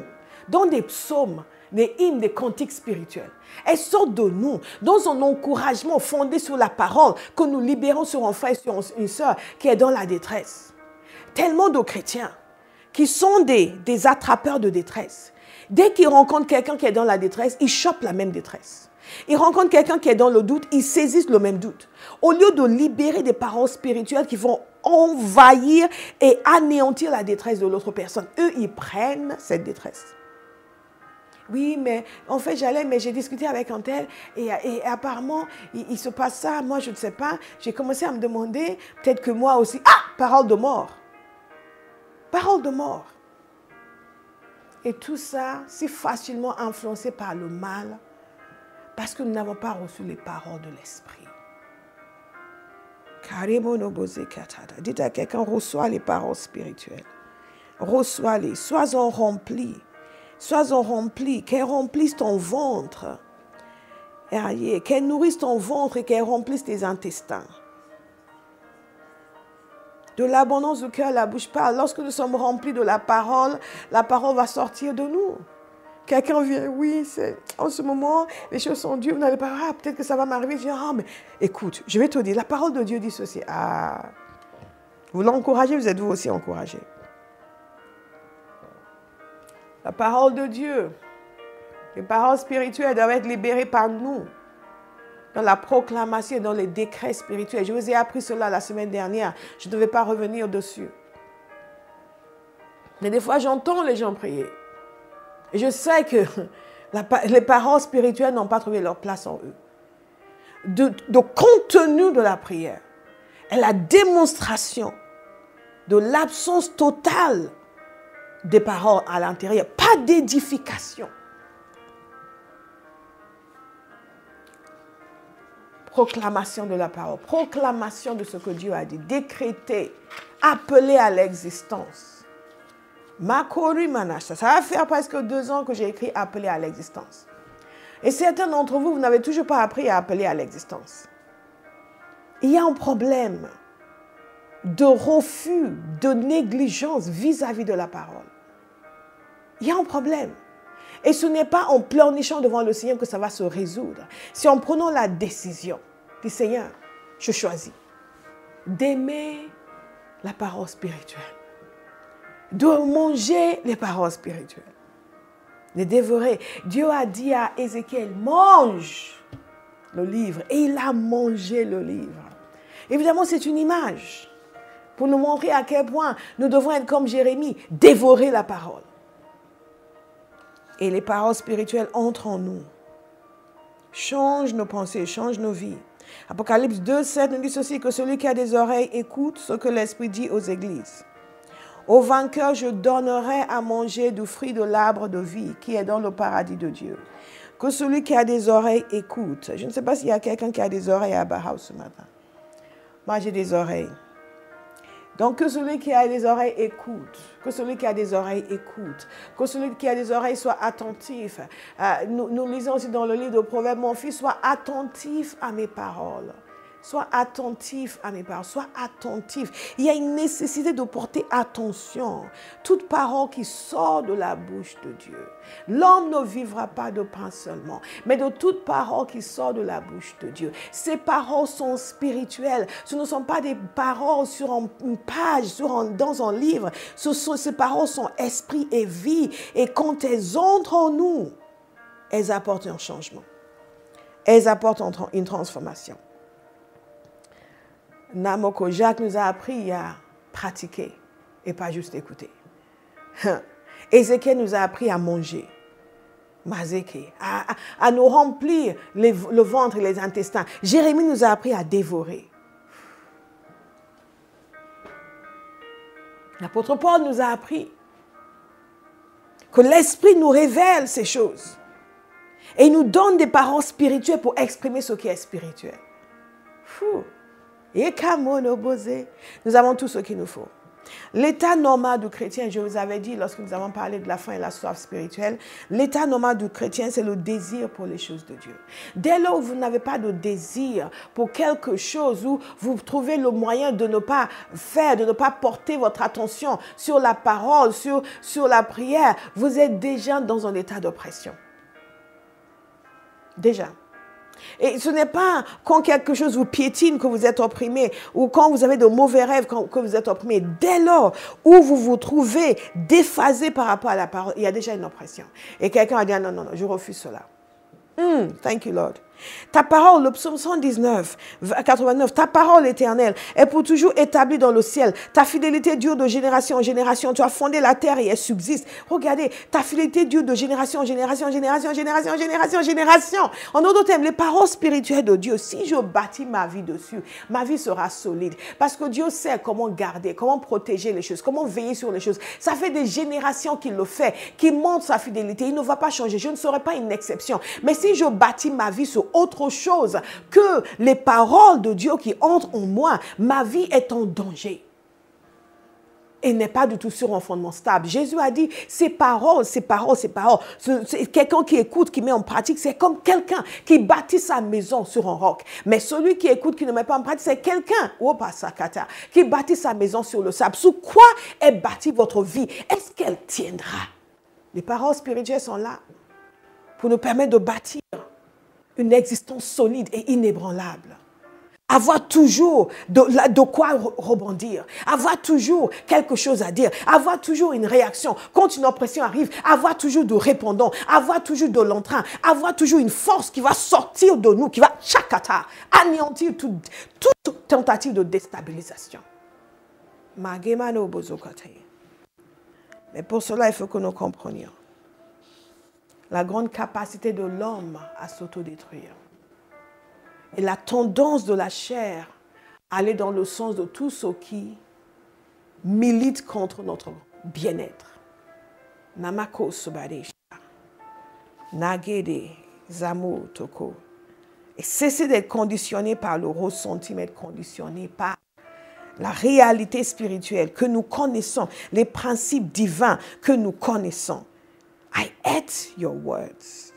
dans des psaumes, des hymnes, des cantiques spirituels. Elles sortent de nous dans un encouragement fondé sur la parole que nous libérons sur un frère, sur une soeur qui est dans la détresse. Tellement de chrétiens qui sont des attrapeurs de détresse. Dès qu'ils rencontrent quelqu'un qui est dans la détresse, ils chopent la même détresse. Ils rencontrent quelqu'un qui est dans le doute, ils saisissent le même doute. Au lieu de libérer des paroles spirituelles qui vont envahir et anéantir la détresse de l'autre personne, eux, ils prennent cette détresse. Oui, mais en fait, mais j'ai discuté avec un tel et apparemment, il se passe ça, moi, je ne sais pas. J'ai commencé à me demander, peut-être que moi aussi, parole de mort. Parole de mort. Et tout ça, c'est facilement influencé par le mal parce que nous n'avons pas reçu les paroles de l'Esprit. Dites à quelqu'un, reçois les paroles spirituelles. Reçois-les, sois-en rempli. Sois-en rempli, qu'elles remplissent ton ventre. Qu'elles nourrissent ton ventre et qu'elles remplissent tes intestins. De l'abondance du cœur, la bouche parle. Lorsque nous sommes remplis de la parole va sortir de nous. Quelqu'un vient, oui, en ce moment, les choses sont dures, vous n'allez pas, peut-être que ça va m'arriver. Je dis, mais écoute, je vais te dire, la parole de Dieu dit ceci. Vous l'encouragez, vous êtes vous aussi encouragé. La parole de Dieu, les paroles spirituelles doivent être libérées par nous dans la proclamation et dans les décrets spirituels. Je vous ai appris cela la semaine dernière. Je ne devais pas revenir dessus. Mais des fois, j'entends les gens prier. Et je sais que les paroles spirituelles n'ont pas trouvé leur place en eux. De contenu de la prière est la démonstration de l'absence totale des paroles à l'intérieur, pas d'édification. Proclamation de la parole, proclamation de ce que Dieu a dit, décréter, appeler à l'existence. Makori Manasha, ça va faire presque 2 ans que j'ai écrit appeler à l'existence. Et certains d'entre vous, vous n'avez toujours pas appris à appeler à l'existence. Il y a un problème de refus, de négligence vis-à-vis de la parole. Il y a un problème. Et ce n'est pas en pleurnichant devant le Seigneur que ça va se résoudre. C'est en prenant la décision du Seigneur, je choisis d'aimer la parole spirituelle, de manger les paroles spirituelles, de dévorer. Dieu a dit à Ézéchiel, mange le livre. Et il a mangé le livre. Évidemment, c'est une image pour nous montrer à quel point nous devons être comme Jérémie, dévorer la parole. Et les paroles spirituelles entrent en nous. Changent nos pensées, changent nos vies. Apocalypse 2:7 nous dit ceci, que celui qui a des oreilles écoute ce que l'Esprit dit aux églises. Au vainqueur, je donnerai à manger du fruit de l'arbre de vie qui est dans le paradis de Dieu. Que celui qui a des oreilles écoute. Je ne sais pas s'il y a quelqu'un qui a des oreilles à Bahaus ce matin. Moi, j'ai des oreilles. Donc, que celui qui a des oreilles écoute. Que celui qui a des oreilles écoute. Que celui qui a des oreilles soit attentif. Nous lisons aussi dans le livre de Proverbes, mon fils, sois attentif à mes paroles. Sois attentif à mes paroles. Sois attentif. Il y a une nécessité de porter attention. Toute parole qui sort de la bouche de Dieu. L'homme ne vivra pas de pain seulement, mais de toute parole qui sort de la bouche de Dieu. Ces paroles sont spirituelles. Ce ne sont pas des paroles sur une page, dans un livre. Ces paroles sont esprit et vie. Et quand elles entrent en nous, elles apportent un changement. Elles apportent une transformation. Namoko Jacques nous a appris à pratiquer et pas juste écouter. Ézéchiel nous a appris à manger. Mazeke, à nous remplir le ventre et les intestins. Jérémie nous a appris à dévorer. L'apôtre Paul nous a appris que l'Esprit nous révèle ces choses. Et il nous donne des paroles spirituelles pour exprimer ce qui est spirituel. Nous avons tout ce qu'il nous faut. L'état normal du chrétien, je vous avais dit lorsque nous avons parlé de la faim et la soif spirituelle, l'état normal du chrétien, c'est le désir pour les choses de Dieu. Dès lors où vous n'avez pas de désir pour quelque chose, où vous trouvez le moyen de ne pas faire, de ne pas porter votre attention sur la parole, sur la prière, vous êtes déjà dans un état d'oppression. Déjà. Et ce n'est pas quand quelque chose vous piétine que vous êtes opprimé, ou quand vous avez de mauvais rêves que vous êtes opprimé. Dès lors où vous vous trouvez déphasé par rapport à la parole, il y a déjà une oppression. Et quelqu'un a dit, non, je refuse cela. Thank you, Lord. Ta parole, le psaume 119, 89, ta parole éternelle est pour toujours établie dans le ciel. Ta fidélité dure de génération en génération. Tu as fondé la terre et elle subsiste. Regardez, ta fidélité dure de génération en génération, génération. En d'autres termes, les paroles spirituelles de Dieu, si je bâtis ma vie dessus, ma vie sera solide. Parce que Dieu sait comment garder, comment protéger les choses, comment veiller sur les choses. Ça fait des générations qu'il le fait, qu'il montre sa fidélité. Il ne va pas changer. Je ne serai pas une exception. Mais si je bâtis ma vie sur autre chose que les paroles de Dieu qui entrent en moi, ma vie est en danger et n'est pas du tout sur un fondement stable. Jésus a dit, ces paroles, quelqu'un qui écoute, qui met en pratique, c'est comme quelqu'un qui bâtit sa maison sur un roc. Mais celui qui écoute, qui ne met pas en pratique, c'est quelqu'un, qui bâtit sa maison sur le sable. Sous quoi est bâtie votre vie? Est-ce qu'elle tiendra? Les paroles spirituelles sont là pour nous permettre de bâtir une existence solide et inébranlable. Avoir toujours de quoi rebondir. Avoir toujours quelque chose à dire. Avoir toujours une réaction. Quand une oppression arrive, avoir toujours de répondant. Avoir toujours de l'entrain. Avoir toujours une force qui va sortir de nous, qui va anéantir toute tentative de déstabilisation. Mais pour cela, il faut que nous comprenions la grande capacité de l'homme à s'autodétruire. Et la tendance de la chair à aller dans le sens de tout ce qui milite contre notre bien-être. Namako Sobaresha. Nagede Zamo Toko. Et cesser d'être conditionné par le ressenti, mais être conditionné par la réalité spirituelle que nous connaissons, les principes divins que nous connaissons. I ate your words.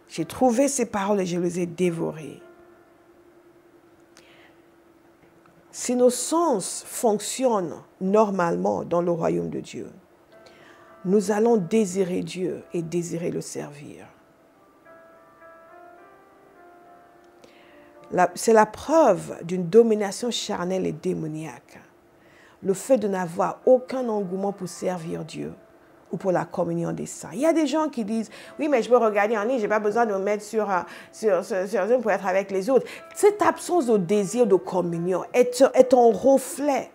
J'ai trouvé ces paroles et je les ai dévorées. Si nos sens fonctionnent normalement dans le royaume de Dieu, nous allons désirer Dieu et désirer le servir. C'est la preuve d'une domination charnelle et démoniaque. Le fait de n'avoir aucun engouement pour servir Dieu ou pour la communion des saints. Il y a des gens qui disent, oui, mais je peux regarder en ligne, je n'ai pas besoin de me mettre sur Zoom pour être avec les autres. Cette absence de désir de communion est un reflet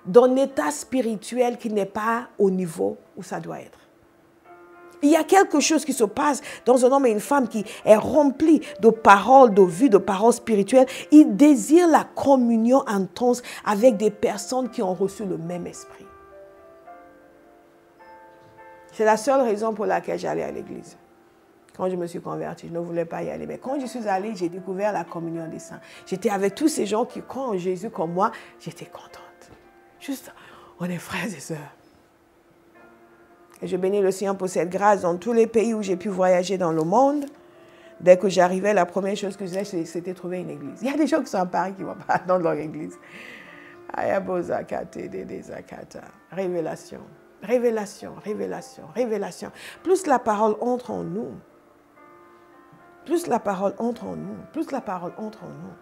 d'un état spirituel qui n'est pas au niveau où ça doit être. Il y a quelque chose qui se passe dans un homme et une femme qui est rempli de paroles, de vie, de paroles spirituelles. Ils désirent la communion intense avec des personnes qui ont reçu le même esprit. C'est la seule raison pour laquelle j'allais à l'église. Quand je me suis convertie, je ne voulais pas y aller. Mais quand je suis allée, j'ai découvert la communion des saints. J'étais avec tous ces gens qui croient en Jésus comme moi. J'étais contente. Juste, on est frères et sœurs. Et je bénis le Seigneur pour cette grâce dans tous les pays où j'ai pu voyager dans le monde. Dès que j'arrivais, la première chose que je faisais, c'était trouver une église. Il y a des gens qui sont à Paris qui ne vont pas dans leur église. Révélation. Révélation, révélation, révélation. Plus la parole entre en nous, plus la parole entre en nous, plus la parole entre en nous,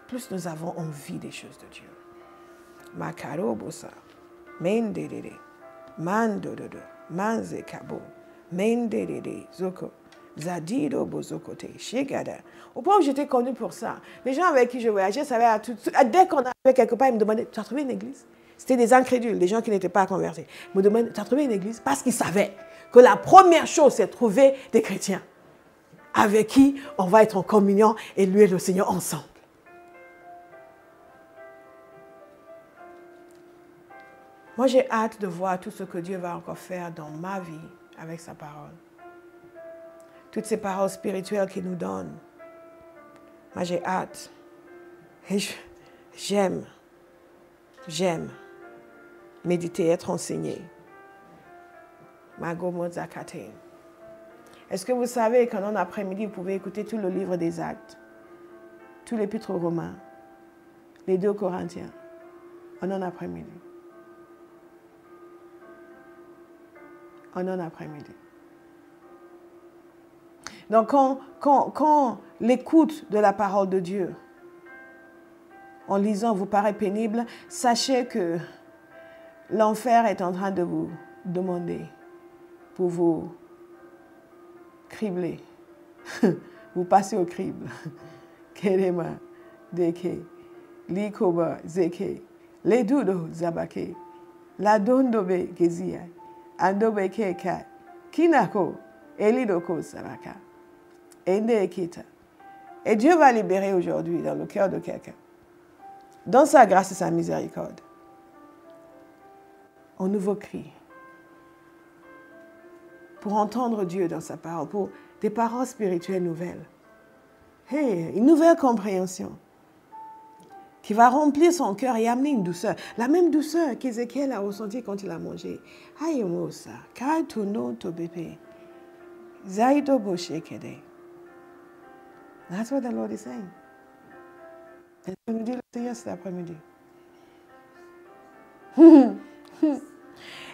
plus nous avons envie des choses de Dieu. Makaro bosa, mendere, mandododo, manzekabo, mendere, zoko, zadido bozokote, shigada. Au point où j'étais connue pour ça, les gens avec qui je voyageais savaient à tout. Dès qu'on arrivait quelque part, ils me demandaient, tu as trouvé une église? C'était des incrédules, des gens qui n'étaient pas convertis. Ils me demandaient, tu as trouvé une église? Parce qu'ils savaient que la première chose, c'est de trouver des chrétiens avec qui on va être en communion et lui et le Seigneur ensemble. Moi, j'ai hâte de voir tout ce que Dieu va encore faire dans ma vie avec sa parole. Toutes ces paroles spirituelles qu'il nous donne. Moi, j'ai hâte. Et j'aime méditer, être enseigné. Est-ce que vous savez qu'en après-midi, vous pouvez écouter tout le livre des Actes, tout l'épître aux Romains, les 2 Corinthiens, en après-midi? En après-midi. Donc, quand l'écoute de la parole de Dieu, en lisant, vous paraît pénible, sachez que l'enfer est en train de vous demander pour vous cribler vous passez au crible. Kerema, deke, likoba, zeke, ledudo, zabake, la dondobe, gezia, andobe keka, kinako, elidoko, saraka, ende ekita. Et Dieu va libérer aujourd'hui dans le cœur de quelqu'un, dans sa grâce et sa miséricorde, un nouveau cri pour entendre Dieu dans sa parole, pour des paroles spirituelles nouvelles. Hey, une nouvelle compréhension qui va remplir son cœur et amener une douceur. La même douceur qu'Ézéchiel a ressentie quand il a mangé. Aïe, mosa, kai tu no to bébé. Zaito boshe kede. That's what the Lord is saying. Et je nous dis le Seigneur cet après-midi.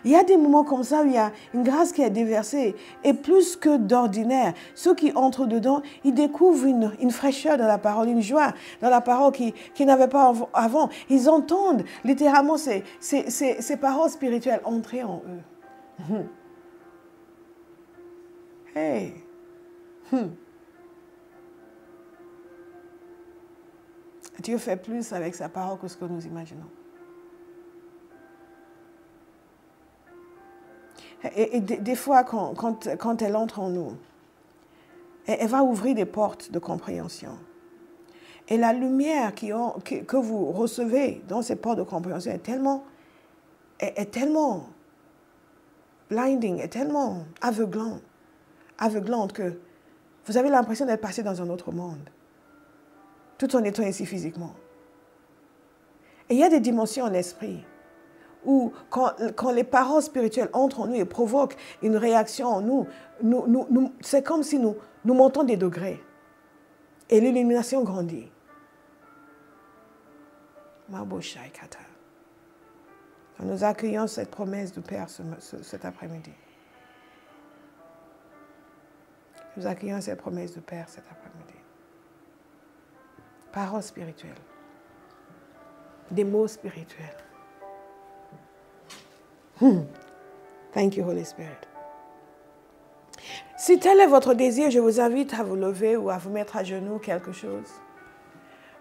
Il y a des moments comme ça où il y a une grâce qui est déversée. Et plus que d'ordinaire, ceux qui entrent dedans, ils découvrent une fraîcheur dans la parole, une joie dans la parole qu'ils n'avaient pas avant. Ils entendent littéralement ces paroles spirituelles entrer en eux. Hey! Dieu fait plus avec sa parole que ce que nous imaginons. Et des fois, quand elle entre en nous, elle va ouvrir des portes de compréhension. Et la lumière que vous recevez dans ces portes de compréhension est tellement blinding, est tellement aveuglante que vous avez l'impression d'être passé dans un autre monde, tout en étant ici physiquement. Et il y a des dimensions en esprit où quand les paroles spirituelles entrent en nous et provoquent une réaction en nous, c'est comme si nous montons des degrés. Et l'illumination grandit. Nous accueillons cette promesse du Père cet après-midi. Nous accueillons cette promesse du Père cet après-midi. Paroles spirituelles. Des mots spirituels. Thank you, Holy Spirit. Si tel est votre désir, je vous invite à vous lever ou à vous mettre à genoux quelque chose.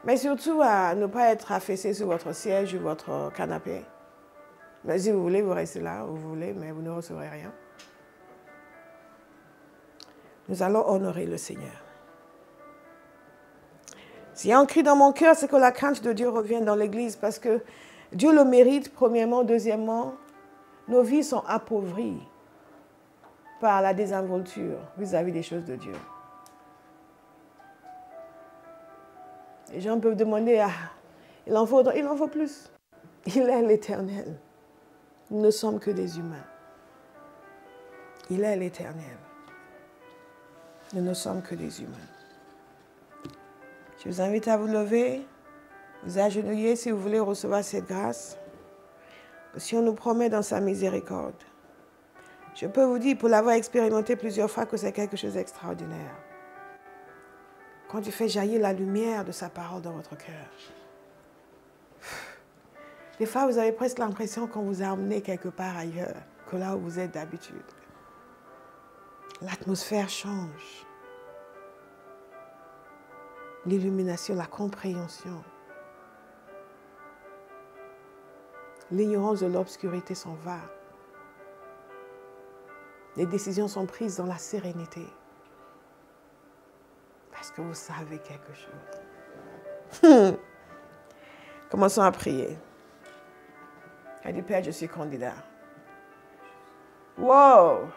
Mais surtout à ne pas être affaissé sur votre siège ou votre canapé. Mais si vous voulez, vous restez là où vous voulez, mais vous ne recevrez rien. Nous allons honorer le Seigneur. S'il y a un cri dans mon cœur, c'est que la crainte de Dieu revienne dans l'Église parce que Dieu le mérite, premièrement. Deuxièmement, nos vies sont appauvries par la désinvolture vis-à-vis des choses de Dieu. Les gens peuvent demander, il en faut plus. Il est l'Éternel. Nous ne sommes que des humains. Il est l'Éternel. Nous ne sommes que des humains. Je vous invite à vous lever, vous agenouiller si vous voulez recevoir cette grâce. Si on nous promet dans sa miséricorde. Je peux vous dire, pour l'avoir expérimenté plusieurs fois, que c'est quelque chose d'extraordinaire. Quand tu fais jaillir la lumière de sa parole dans votre cœur. Des fois, vous avez presque l'impression qu'on vous a emmené quelque part ailleurs que là où vous êtes d'habitude. L'atmosphère change. L'illumination, la compréhension. L'ignorance de l'obscurité s'en va. Les décisions sont prises dans la sérénité. Parce que vous savez quelque chose. Commençons à prier. Elle dit, Père, je suis candidat. Wow!